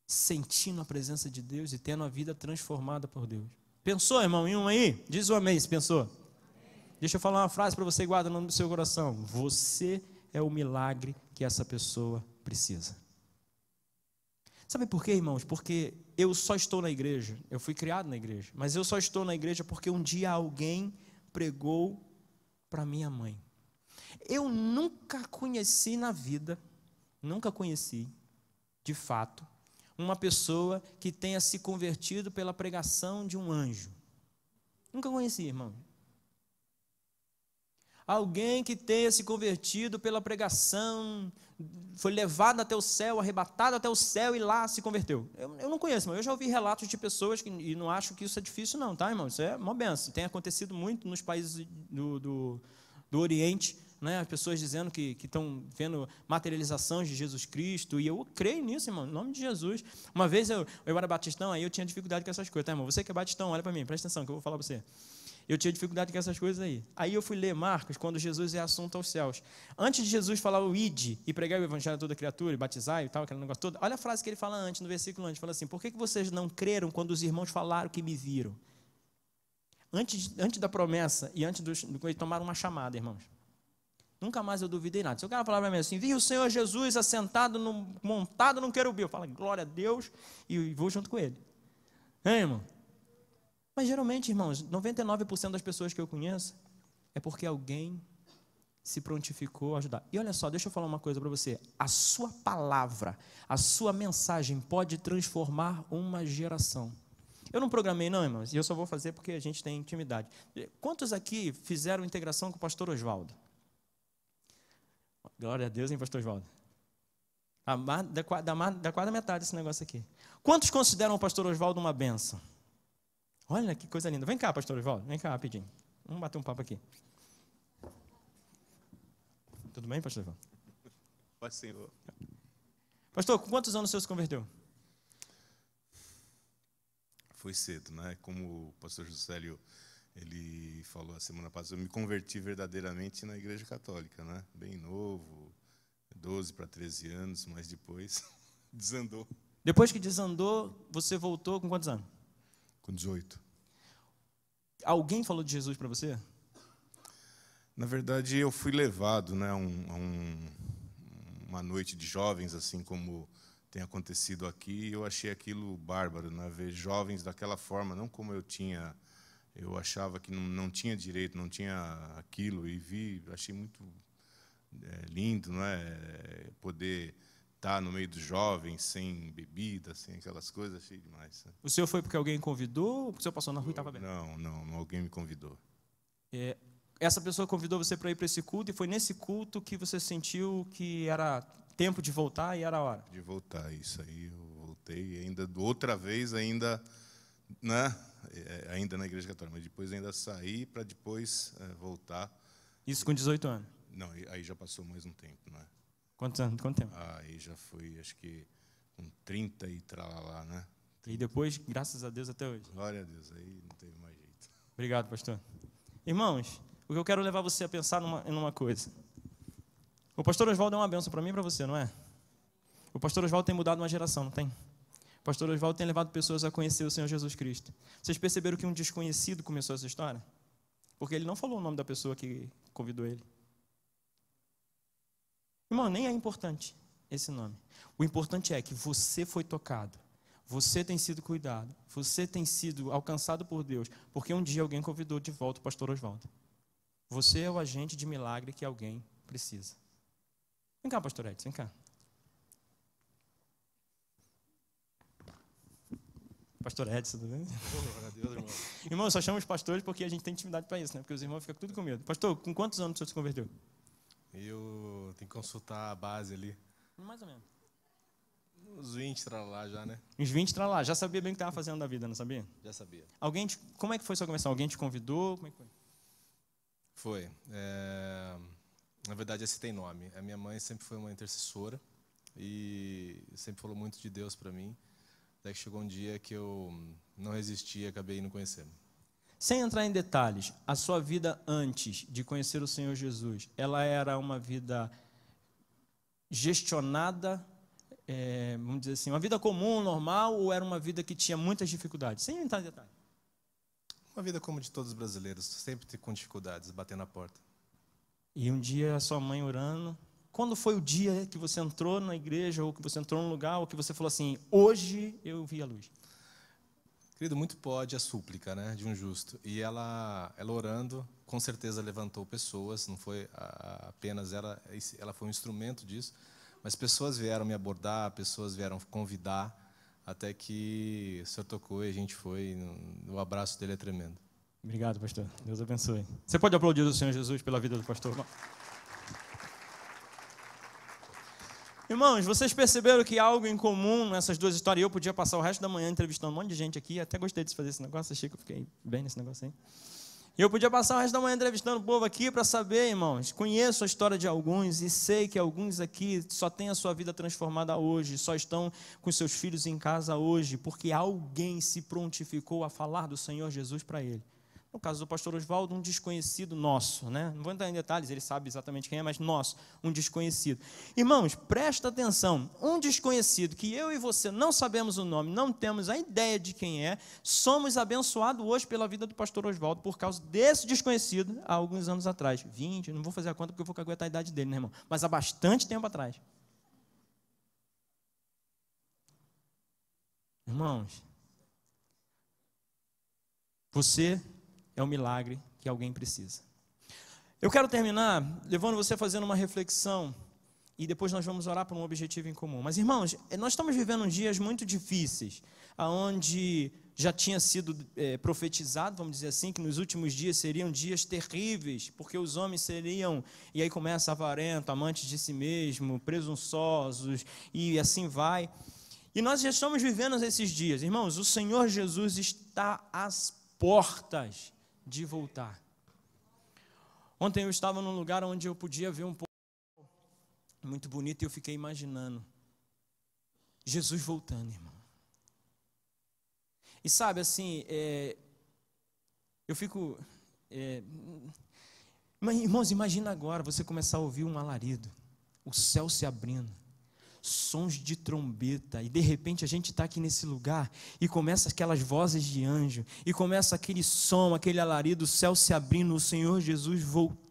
sentindo a presença de Deus e tendo a vida transformada por Deus. Pensou, irmão, em um aí? Diz um amém se pensou. Amém. Deixa eu falar uma frase para você guardar no seu coração. Você é o milagre que essa pessoa precisa. Sabe por quê, irmãos? Porque eu só estou na igreja, eu fui criado na igreja, mas eu só estou na igreja porque um dia alguém pregou para minha mãe. Eu nunca conheci na vida, de fato, uma pessoa que tenha se convertido pela pregação de um anjo. Nunca conheci, irmão. Alguém que tenha se convertido pela pregação, foi levado até o céu, arrebatado até o céu e lá se converteu. Eu não conheço, irmão. Eu já ouvi relatos de pessoas e não acho que isso é difícil não, tá, irmão? Isso é uma benção. Tem acontecido muito nos países do Oriente, né? As pessoas dizendo que estão vendo materializações de Jesus Cristo, e eu creio nisso, irmão, em nome de Jesus. Uma vez eu era batistão, aí eu tinha dificuldade com essas coisas, tá, irmão? Você que é batistão, olha para mim, presta atenção que eu vou falar para você. Eu tinha dificuldade com essas coisas aí. Aí eu fui ler Marcos, quando Jesus é assunto aos céus. Antes de Jesus falar o ide e pregar o evangelho a toda criatura, e batizar e tal, aquele negócio todo, olha a frase que ele fala antes, no versículo antes, fala assim: por que vocês não creram quando os irmãos falaram que me viram? Antes da promessa e antes de tomar uma chamada, irmãos. Nunca mais eu duvidei nada. Se o cara falar para mim assim: vi o Senhor Jesus assentado, montado num querubim, eu falo glória a Deus e vou junto com ele. Irmão? Mas geralmente, irmãos, 99% das pessoas que eu conheço é porque alguém se prontificou a ajudar. E olha só, deixa eu falar uma coisa para você. A sua palavra, a sua mensagem pode transformar uma geração. Eu não programei não, irmãos, e eu só vou fazer porque a gente tem intimidade. Quantos aqui fizeram integração com o pastor Oswaldo? Glória a Deus, hein, pastor Oswaldo? Da quase metade desse negócio aqui. Quantos consideram o pastor Oswaldo uma bênção? Olha que coisa linda. Vem cá, pastor Oswaldo, vem cá rapidinho. Vamos bater um papo aqui. Tudo bem, pastor Oswaldo? Pode sim. Pastor, com quantos anos o senhor se converteu? Foi cedo, né? Como o pastor Juscelio, ele falou a semana passada, eu me converti verdadeiramente na Igreja Católica, né? Bem novo, 12 para 13 anos, mas depois desandou. Depois que desandou, você voltou com quantos anos? Com 18. Alguém falou de Jesus para você? Na verdade, eu fui levado, né, a uma noite de jovens, assim como tem acontecido aqui, e eu achei aquilo bárbaro, né, ver jovens daquela forma, não como eu achava que não tinha direito, não tinha aquilo, e achei muito lindo, não é, poder estar no meio dos jovens, sem bebida, sem aquelas coisas, achei demais. Né? O senhor foi porque alguém convidou ou porque o senhor passou na rua e estava bem? Não, alguém me convidou. Essa pessoa convidou você para ir para esse culto e foi nesse culto que você sentiu que era tempo de voltar e era a hora? De voltar, isso aí eu voltei, ainda outra vez, ainda, né, ainda na Igreja Católica, mas depois ainda saí para depois voltar. Isso com 18 anos? Não, aí já passou mais um tempo, né? Quantos anos? Quanto tempo? Aí já foi, acho que com 30 e tralalá, né? E depois, graças a Deus, até hoje. Glória a Deus, aí não teve mais jeito. Obrigado, pastor. Irmãos, o que eu quero levar você a pensar numa coisa. O pastor Oswaldo é uma bênção para mim e para você, não é? O pastor Oswaldo tem mudado uma geração, não tem? O pastor Oswaldo tem levado pessoas a conhecer o Senhor Jesus Cristo. Vocês perceberam que um desconhecido começou essa história? Porque ele não falou o nome da pessoa que convidou ele. Irmão, nem é importante esse nome. O importante é que você foi tocado, você tem sido cuidado, você tem sido alcançado por Deus, porque um dia alguém convidou de volta o pastor Oswaldo. Você é o agente de milagre que alguém precisa. Vem cá, pastor Edson, vem cá. Pastor Edson, tudo bem? Irmão, eu só chamo os pastores porque a gente tem intimidade para isso, né? Porque os irmãos ficam tudo com medo. Pastor, com quantos anos o senhor se converteu? Eu tenho que consultar a base ali. Mais ou menos. Uns 20 pra lá já, né? Uns 20 para lá. Já sabia bem o que estava fazendo da vida, não sabia? Já sabia. Como é que foi sua conversão? Alguém te convidou? Como é que foi? Foi. Na verdade, esse tem nome. A minha mãe sempre foi uma intercessora e sempre falou muito de Deus para mim. Até que chegou um dia que eu não resisti e acabei indo conhecê-lo. Sem entrar em detalhes, a sua vida antes de conhecer o Senhor Jesus, ela era uma vida gestionada, vamos dizer assim, uma vida comum, normal, ou era uma vida que tinha muitas dificuldades? Sem entrar em detalhes. Uma vida como de todos os brasileiros, sempre com dificuldades, batendo na porta. E um dia a sua mãe orando. Quando foi o dia que você entrou na igreja, ou que você entrou num lugar, ou que você falou assim, hoje eu vi a luz? Querido, muito pode a súplica, né, de um justo. E ela orando, com certeza levantou pessoas, não foi apenas ela foi um instrumento disso, mas pessoas vieram me abordar, pessoas vieram convidar, até que o Senhor tocou e a gente foi, o abraço dele é tremendo. Obrigado, pastor. Deus abençoe. Você pode aplaudir o Senhor Jesus pela vida do pastor? Irmãos, vocês perceberam que há algo em comum nessas duas histórias? Eu podia passar o resto da manhã entrevistando um monte de gente aqui, até gostei de fazer esse negócio, achei que eu fiquei bem nesse negócio aí. Eu podia passar o resto da manhã entrevistando o povo aqui para saber, irmãos, conheço a história de alguns e sei que alguns aqui só têm a sua vida transformada hoje, só estão com seus filhos em casa hoje, porque alguém se prontificou a falar do Senhor Jesus para ele. No caso do pastor Oswaldo, um desconhecido nosso, né? Não vou entrar em detalhes, ele sabe exatamente quem é, mas nosso, um desconhecido. Irmãos, presta atenção, um desconhecido que eu e você não sabemos o nome, não temos a ideia de quem é, somos abençoados hoje pela vida do pastor Oswaldo por causa desse desconhecido há alguns anos atrás. 20, não vou fazer a conta porque eu vou caguetar a idade dele, né, irmão? Mas há bastante tempo atrás. Irmãos, você é o milagre que alguém precisa. Eu quero terminar levando você a fazendo uma reflexão e depois nós vamos orar por um objetivo em comum. Mas, irmãos, nós estamos vivendo dias muito difíceis, onde já tinha sido profetizado, vamos dizer assim, que nos últimos dias seriam dias terríveis, porque os homens seriam, e aí começa avarento, amantes de si mesmo, presunçosos, e assim vai. E nós já estamos vivendo esses dias. Irmãos, o Senhor Jesus está às portas de voltar. Ontem eu estava num lugar onde eu podia ver um pouco muito bonito e eu fiquei imaginando Jesus voltando, irmão. E sabe assim, eu fico... irmãos, imagina agora você começar a ouvir um alarido, o céu se abrindo, sons de trombeta, e de repente a gente está aqui nesse lugar, e começa aquelas vozes de anjo, e começa aquele som, aquele alarido, o céu se abrindo, o Senhor Jesus voltando,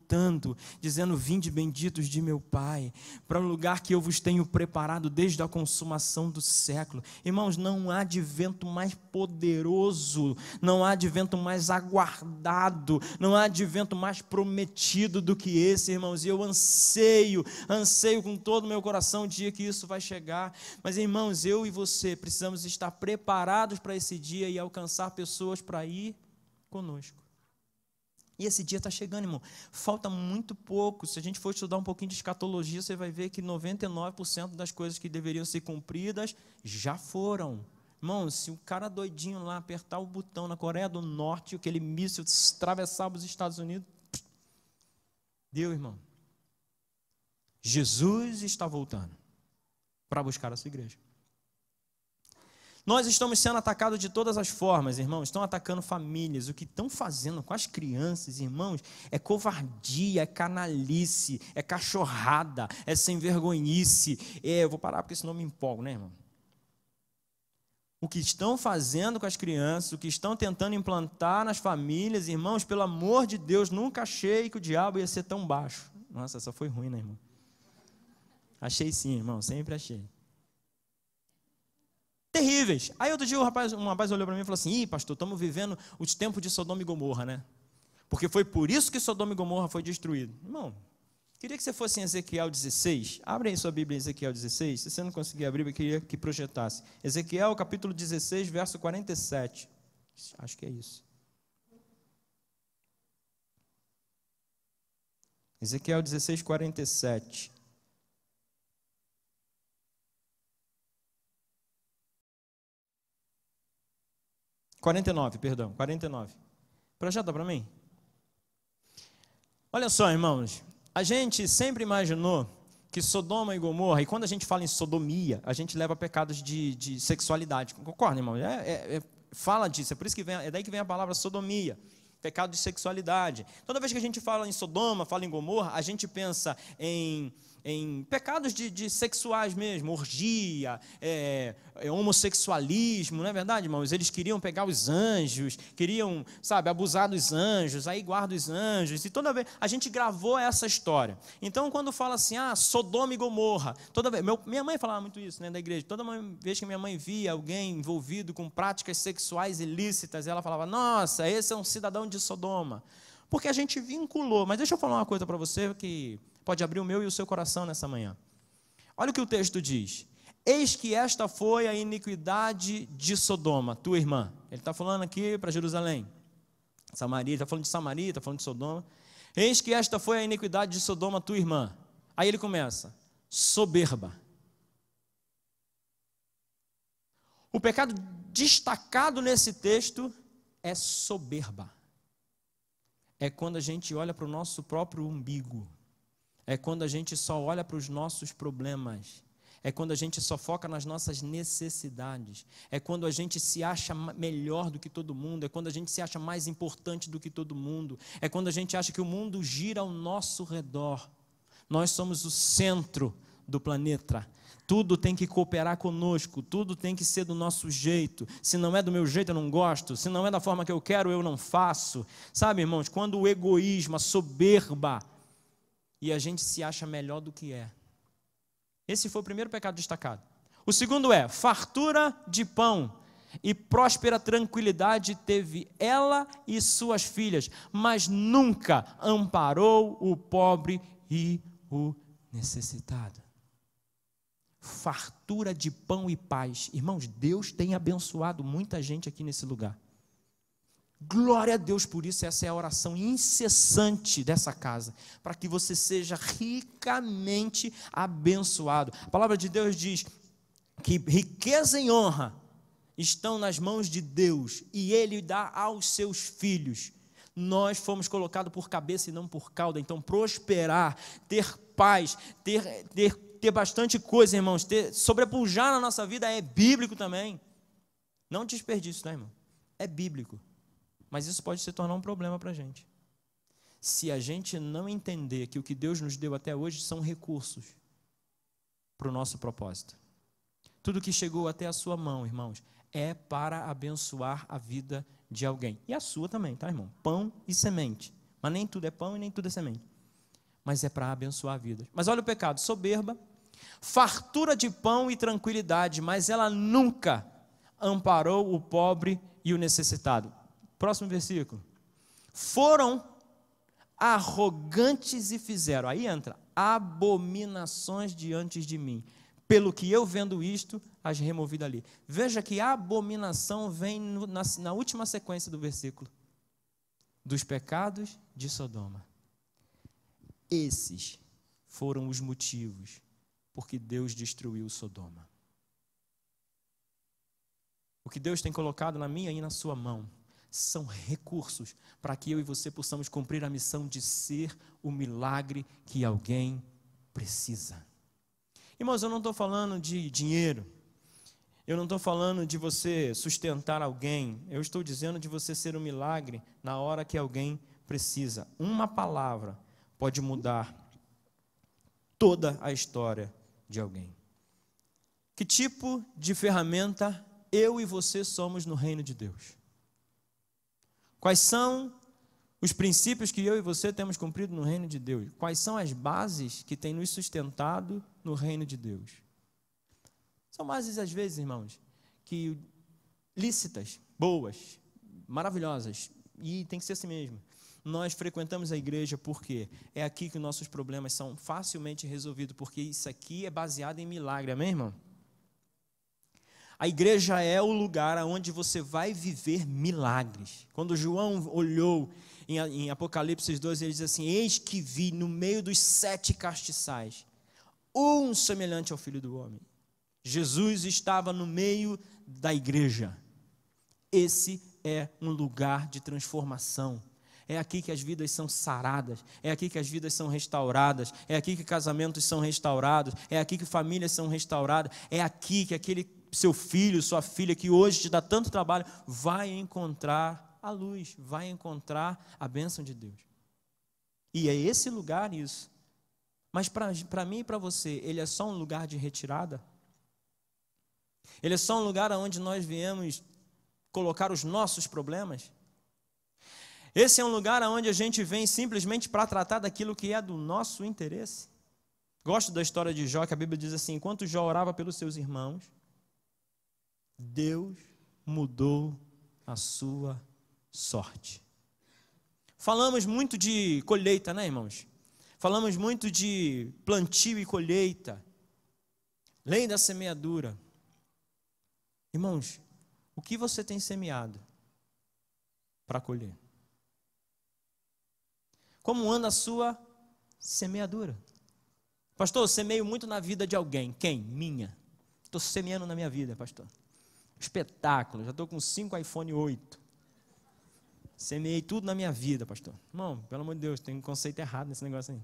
dizendo: vinde benditos de meu Pai, para um lugar que eu vos tenho preparado desde a consumação do século. Irmãos, não há advento mais poderoso, não há advento mais aguardado, não há advento mais prometido do que esse, irmãos, e eu anseio com todo o meu coração o dia que isso vai chegar. Mas, irmãos, eu e você precisamos estar preparados para esse dia e alcançar pessoas para ir conosco. E esse dia está chegando, irmão. Falta muito pouco. Se a gente for estudar um pouquinho de escatologia, você vai ver que 99% das coisas que deveriam ser cumpridas já foram. Irmão, se o cara doidinho lá apertar o botão na Coreia do Norte, aquele míssil atravessava os Estados Unidos, deu, irmão. Jesus está voltando para buscar a sua igreja. Nós estamos sendo atacados de todas as formas, irmãos. Estão atacando famílias. O que estão fazendo com as crianças, irmãos, é covardia, é canalice, é cachorrada, é sem vergonhice. Eu vou parar porque senão me empolgo, né, irmão? O que estão fazendo com as crianças, o que estão tentando implantar nas famílias, irmãos, pelo amor de Deus, nunca achei que o diabo ia ser tão baixo. Nossa, essa foi ruim, né, irmão? Achei sim, irmão, sempre achei. Terríveis. Aí outro dia um rapaz olhou para mim e falou assim: pastor, estamos vivendo os tempos de Sodoma e Gomorra, né? Porque foi por isso que Sodoma e Gomorra foi destruído. Irmão, queria que você fosse em Ezequiel 16. Abre aí sua Bíblia em Ezequiel 16. Se você não conseguir abrir, eu queria que projetasse. Ezequiel, capítulo 16, verso 47. Acho que é isso. Ezequiel 16, 47. Perdão, 49. Projeta para mim. Olha só, irmãos, a gente sempre imaginou que Sodoma e Gomorra, e quando a gente fala em sodomia, a gente leva pecados de sexualidade. Concorda, irmão? Fala disso, é daí que vem a palavra sodomia, pecado de sexualidade. Toda vez que a gente fala em Sodoma, fala em Gomorra, a gente pensa em pecados de sexuais mesmo, orgia, homossexualismo, não é verdade, irmãos? Eles queriam pegar os anjos, queriam, abusar dos anjos, aí guarda os anjos, e toda vez, a gente gravou essa história. Então, quando fala assim, Sodoma e Gomorra, toda vez, minha mãe falava muito isso, né, da igreja, toda vez que minha mãe via alguém envolvido com práticas sexuais ilícitas, ela falava: nossa, esse é um cidadão de Sodoma, porque a gente vinculou. Mas deixa eu falar uma coisa para você que pode abrir o meu e o seu coração nessa manhã. Olha o que o texto diz: eis que esta foi a iniquidade de Sodoma, tua irmã. Ele está falando aqui para Jerusalém, Samaria, está falando de Samaria, está falando de Sodoma. Eis que esta foi a iniquidade de Sodoma, tua irmã. Aí ele começa: soberba. O pecado destacado nesse texto é soberba. É quando a gente olha para o nosso próprio umbigo. É quando a gente só olha para os nossos problemas. É quando a gente só foca nas nossas necessidades. É quando a gente se acha melhor do que todo mundo. É quando a gente se acha mais importante do que todo mundo. É quando a gente acha que o mundo gira ao nosso redor. Nós somos o centro do planeta. Tudo tem que cooperar conosco, tudo tem que ser do nosso jeito. Se não é do meu jeito, eu não gosto. Se não é da forma que eu quero, eu não faço. Sabe, irmãos, quando o egoísmo, a soberba, e a gente se acha melhor do que é. Esse foi o primeiro pecado destacado. O segundo é: fartura de pão e próspera tranquilidade teve ela e suas filhas, mas nunca amparou o pobre e o necessitado. Fartura de pão e paz. Irmãos, Deus tem abençoado muita gente aqui nesse lugar. Glória a Deus por isso. Essa é a oração incessante dessa casa, para que você seja ricamente abençoado. A palavra de Deus diz que riqueza e honra estão nas mãos de Deus, e Ele dá aos seus filhos. Nós fomos colocados por cabeça e não por cauda. Então, prosperar, ter paz, ter bastante coisa, irmãos, sobrepujar na nossa vida é bíblico também. Não desperdício, tá, irmão? É bíblico. Mas isso pode se tornar um problema para a gente. Se a gente não entender que o que Deus nos deu até hoje são recursos, para o nosso propósito. Tudo que chegou até a sua mão, irmãos, é para abençoar a vida de alguém. E a sua também, tá, irmão? Pão e semente. Mas nem tudo é pão e nem tudo é semente. Mas é para abençoar a vida. Mas olha o pecado: soberba, fartura de pão e tranquilidade, mas ela nunca amparou o pobre e o necessitado. Próximo versículo. Foram arrogantes e fizeram, aí entra, abominações diante de mim. Pelo que eu vendo isto, as removi dali. Veja que a abominação vem na última sequência do versículo. Dos pecados de Sodoma. Esses foram os motivos porque Deus destruiu Sodoma. O que Deus tem colocado na minha e na sua mão são recursos para que eu e você possamos cumprir a missão de ser o milagre que alguém precisa. Irmãos, eu não estou falando de dinheiro, eu não estou falando de você sustentar alguém, eu estou dizendo de você ser um milagre na hora que alguém precisa. Uma palavra pode mudar toda a história de alguém. Que tipo de ferramenta eu e você somos no reino de Deus? Quais são os princípios que eu e você temos cumprido no reino de Deus? Quais são as bases que têm nos sustentado no reino de Deus? São bases, às vezes, irmãos, que lícitas, boas, maravilhosas, e tem que ser assim mesmo. Nós frequentamos a igreja porque é aqui que nossos problemas são facilmente resolvidos, porque isso aqui é baseado em milagre, amém, irmão? A igreja é o lugar onde você vai viver milagres. Quando João olhou em Apocalipse 12, ele diz assim: eis que vi no meio dos 7 castiçais um semelhante ao Filho do Homem. Jesus estava no meio da igreja. Esse é um lugar de transformação. É aqui que as vidas são saradas, é aqui que as vidas são restauradas, é aqui que casamentos são restaurados, é aqui que famílias são restauradas, é aqui que aquele seu filho, sua filha, que hoje te dá tanto trabalho, vai encontrar a luz, vai encontrar a bênção de Deus. E é esse lugar isso. Mas para mim e para você, ele é só um lugar de retirada? Ele é só um lugar onde nós viemos colocar os nossos problemas? Esse é um lugar onde a gente vem simplesmente para tratar daquilo que é do nosso interesse? Gosto da história de Jó, que a Bíblia diz assim: enquanto Jó orava pelos seus irmãos, Deus mudou a sua sorte. Falamos muito de colheita, né, irmãos? Falamos muito de plantio e colheita. Lei da semeadura. Irmãos, o que você tem semeado para colher? Como anda a sua semeadura? Pastor, eu semeio muito na vida de alguém. Quem? Minha. Estou semeando na minha vida, pastor. Espetáculo, já estou com 5 iPhone 8. Semeei tudo na minha vida, pastor. Irmão, pelo amor de Deus, tem um conceito errado nesse negócio aí.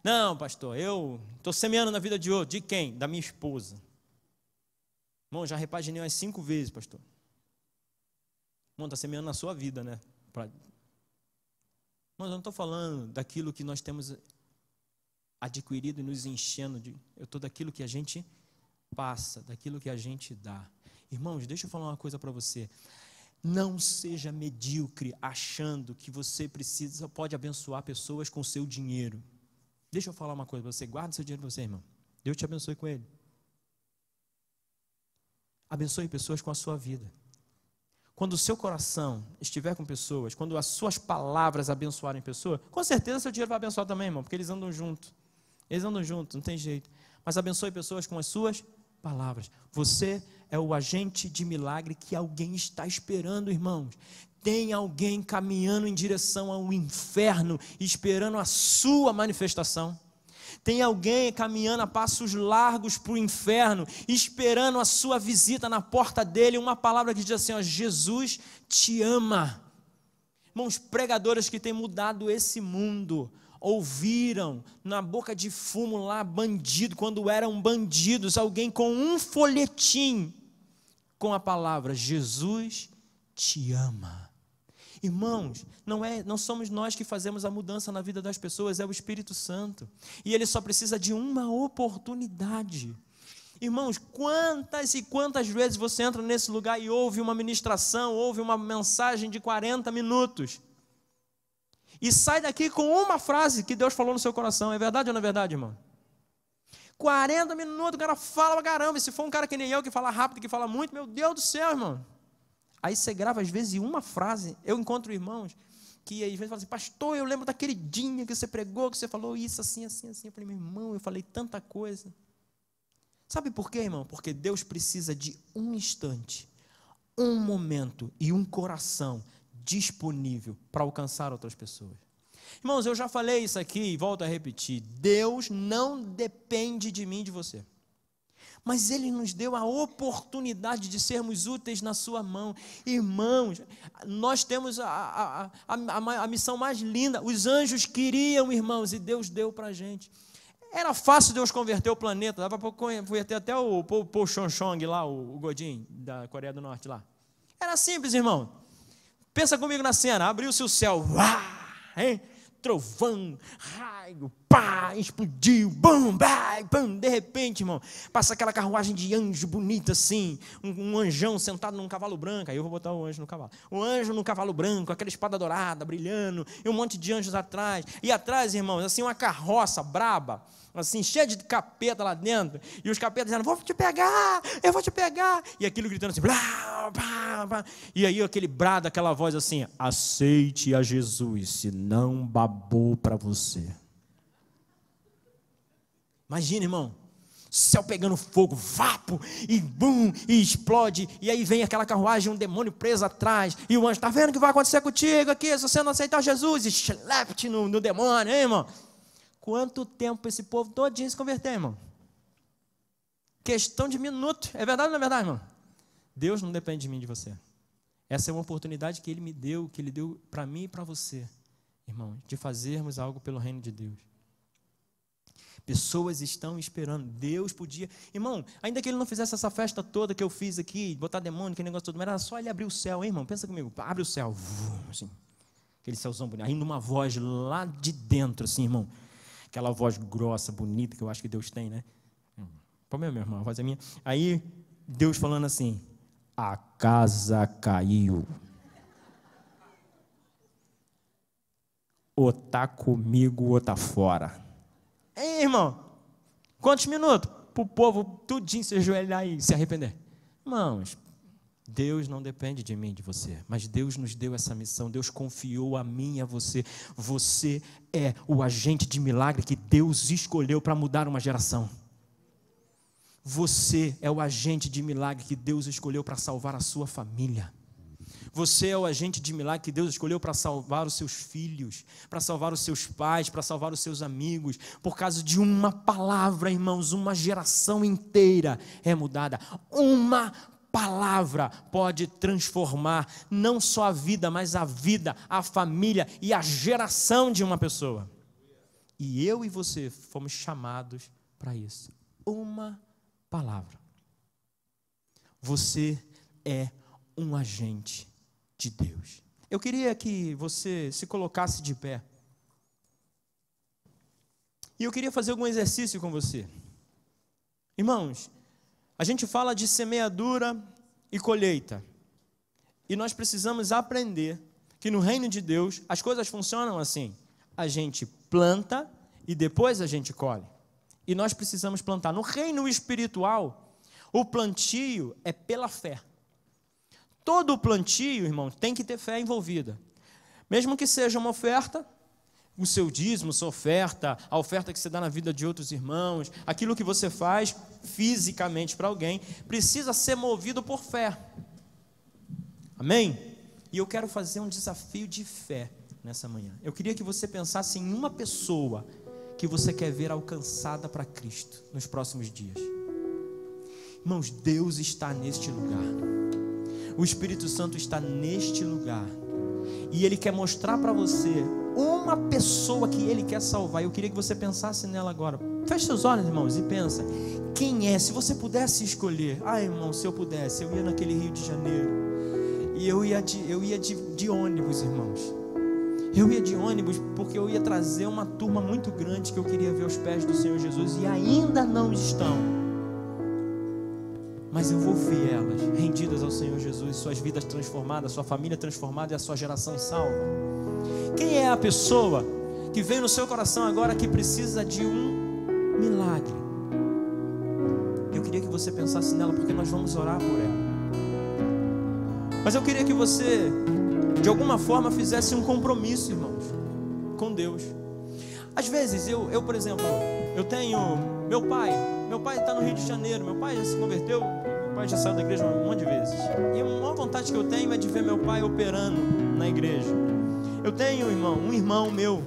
Não, pastor, eu estou semeando na vida de outro. De quem? Da minha esposa. Irmão, já repaginei umas 5 vezes, pastor. Irmão, está semeando na sua vida, né? Mas eu não estou falando daquilo que nós temos adquirido e nos enchendo de. Eu estou daquilo que a gente passa, daquilo que a gente dá. Irmãos, deixa eu falar uma coisa para você. Não seja medíocre achando que você pode abençoar pessoas com o seu dinheiro. Deixa eu falar uma coisa para você. Guarda seu dinheiro para você, irmão. Deus te abençoe com ele. Abençoe pessoas com a sua vida. Quando o seu coração estiver com pessoas, quando as suas palavras abençoarem pessoas, com certeza seu dinheiro vai abençoar também, irmão, porque eles andam juntos. Eles andam juntos, não tem jeito. Mas abençoe pessoas com as suas palavras. Você é o agente de milagre que alguém está esperando, irmãos. Tem alguém caminhando em direção ao inferno, esperando a sua manifestação. Tem alguém caminhando a passos largos para o inferno, esperando a sua visita na porta dele, uma palavra que diz assim, ó, Jesus te ama. Irmãos, pregadores que têm mudado esse mundo, ouviram na boca de fumo lá, bandido, quando eram bandidos, alguém com um folhetim, com a palavra, Jesus te ama. Irmãos, não somos nós que fazemos a mudança na vida das pessoas, é o Espírito Santo. E ele só precisa de uma oportunidade. Irmãos, quantas e quantas vezes você entra nesse lugar e ouve uma ministração, ouve uma mensagem de 40 minutos e sai daqui com uma frase que Deus falou no seu coração. É verdade ou não é verdade, irmão? 40 minutos, o cara fala pra caramba. E se for um cara que nem eu, que fala rápido, que fala muito, meu Deus do céu, irmão. Aí você grava, às vezes, uma frase. Eu encontro irmãos que, às vezes, falam assim, pastor, eu lembro daquele dia que você pregou, que você falou isso, assim, assim, assim. Eu falei, meu irmão, eu falei tanta coisa. Sabe por quê, irmão? Porque Deus precisa de um instante, um momento e um coração disponível para alcançar outras pessoas. Irmãos, eu já falei isso aqui e volto a repetir. Deus não depende de mim e de você. Mas Ele nos deu a oportunidade de sermos úteis na sua mão. Irmãos, nós temos a missão mais linda. Os anjos queriam, irmãos, e Deus deu para a gente. Era fácil Deus converter o planeta. Dava para converter até o Paul Chong lá, o Godin, da Coreia do Norte lá. Era simples, irmão. Pensa comigo na cena. Abriu-se o céu. Hein? Trovão, raio, pá, explodiu, bum, bam, bam. De repente, irmão, passa aquela carruagem de anjo bonita assim, um anjão sentado num cavalo branco. Aí eu vou botar o anjo no cavalo. O anjo no cavalo branco, aquela espada dourada brilhando, e um monte de anjos atrás. E atrás, irmãos, assim, uma carroça braba, assim, cheia de capeta lá dentro. E os capetas dizendo, vou te pegar, eu vou te pegar. E aquilo gritando assim, blá, blá, blá. E aí aquele brado, aquela voz assim, aceite a Jesus, senão babou para você. Imagina, irmão, céu pegando fogo, vapo, e bum, e explode, e aí vem aquela carruagem, um demônio preso atrás, e o anjo, está vendo o que vai acontecer contigo aqui, se você não aceitar Jesus, e schlept no demônio, hein, irmão? Quanto tempo esse povo todinho se converter, irmão? Questão de minuto, é verdade ou não é verdade, irmão? Deus não depende de mim e de você. Essa é uma oportunidade que Ele me deu, que Ele deu para mim e para você, irmão, de fazermos algo pelo reino de Deus. Pessoas estão esperando. Deus podia... Irmão, ainda que Ele não fizesse essa festa toda que eu fiz aqui, botar demônio, aquele negócio todo, mas era só Ele abrir o céu, hein, irmão? Pensa comigo, abre o céu, assim, aquele céuzão bonito, aí numa voz lá de dentro, assim, irmão, aquela voz grossa, bonita, que eu acho que Deus tem, né? Pô, meu irmão, a voz é minha. Aí, Deus falando assim, a casa caiu. Ou tá comigo ou tá fora. Ei, irmão, quantos minutos para o povo tudinho se ajoelhar e se arrepender? Irmãos, Deus não depende de mim e de você, mas Deus nos deu essa missão, Deus confiou a mim e a você. Você é o agente de milagre que Deus escolheu para mudar uma geração. Você é o agente de milagre que Deus escolheu para salvar a sua família. Você é o agente de milagre que Deus escolheu para salvar os seus filhos, para salvar os seus pais, para salvar os seus amigos. Por causa de uma palavra, irmãos, uma geração inteira é mudada. Uma palavra pode transformar não só a vida, mas a vida, a família e a geração de uma pessoa. E eu e você fomos chamados para isso. Uma palavra. Você é um agente de Deus. Eu queria que você se colocasse de pé. E eu queria fazer algum exercício com você. Irmãos, a gente fala de semeadura e colheita. E nós precisamos aprender que no reino de Deus as coisas funcionam assim. A gente planta e depois a gente colhe. E nós precisamos plantar. No reino espiritual, o plantio é pela fé. Todo plantio, irmão, tem que ter fé envolvida. Mesmo que seja uma oferta, o seu dízimo, sua oferta, a oferta que você dá na vida de outros irmãos, aquilo que você faz fisicamente para alguém, precisa ser movido por fé. Amém? E eu quero fazer um desafio de fé nessa manhã. Eu queria que você pensasse em uma pessoa que você quer ver alcançada para Cristo nos próximos dias. Irmãos, Deus está neste lugar. O Espírito Santo está neste lugar. E Ele quer mostrar para você uma pessoa que Ele quer salvar. Eu queria que você pensasse nela agora. Feche seus olhos, irmãos, e pensa. Quem é? Se você pudesse escolher. Ah, irmão, se eu pudesse, eu ia naquele Rio de Janeiro. E eu ia de ônibus, irmãos. Eu ia de ônibus porque eu ia trazer uma turma muito grande que eu queria ver aos pés do Senhor Jesus, e ainda não estão. Mas eu vou ver elas rendidas ao Senhor Jesus, suas vidas transformadas, sua família transformada e a sua geração salva. Quem é a pessoa que vem no seu coração agora que precisa de um milagre? Eu queria que você pensasse nela, porque nós vamos orar por ela. Mas eu queria que você, de alguma forma, fizesse um compromisso, irmãos, com Deus. Às vezes, eu por exemplo, eu tenho meu pai está no Rio de Janeiro, meu pai já se converteu, meu pai já saiu da igreja um monte de vezes, e a maior vontade que eu tenho é de ver meu pai operando na igreja. Eu tenho um irmão meu,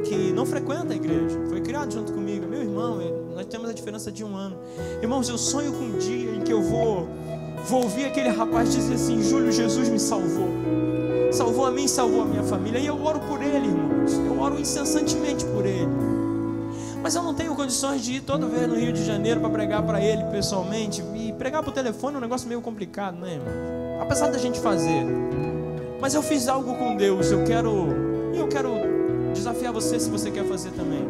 que não frequenta a igreja, foi criado junto comigo, meu irmão, nós temos a diferença de 1 ano. Irmãos, eu sonho com um dia em que eu vou ouvir aquele rapaz dizer assim: Júlio, Jesus me salvou a mim, salvou a minha família. E eu oro por ele, irmãos, eu oro incessantemente por ele. Mas eu não tenho condições de ir toda vez no Rio de Janeiro para pregar para ele pessoalmente. E pregar por telefone é um negócio meio complicado, né, irmãos? Apesar da gente fazer. Mas eu fiz algo com Deus, eu quero desafiar você, se você quer fazer também.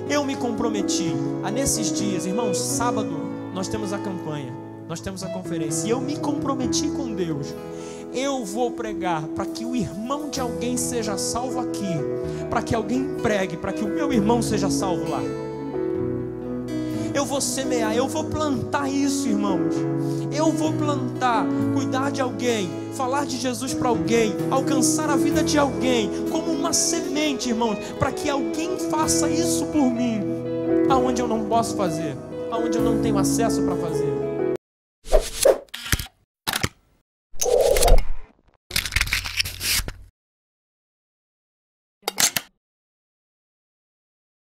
Eu me comprometi a, nesses dias, irmãos, sábado nós temos a campanha, nós temos a conferência, e eu me comprometi com Deus. Eu vou pregar para que o irmão de alguém seja salvo aqui, para que alguém pregue, para que o meu irmão seja salvo lá. Eu vou semear, eu vou plantar isso, irmãos. Eu vou plantar, cuidar de alguém, falar de Jesus para alguém, alcançar a vida de alguém, como uma semente, irmãos, para que alguém faça isso por mim, aonde eu não posso fazer, aonde eu não tenho acesso para fazer.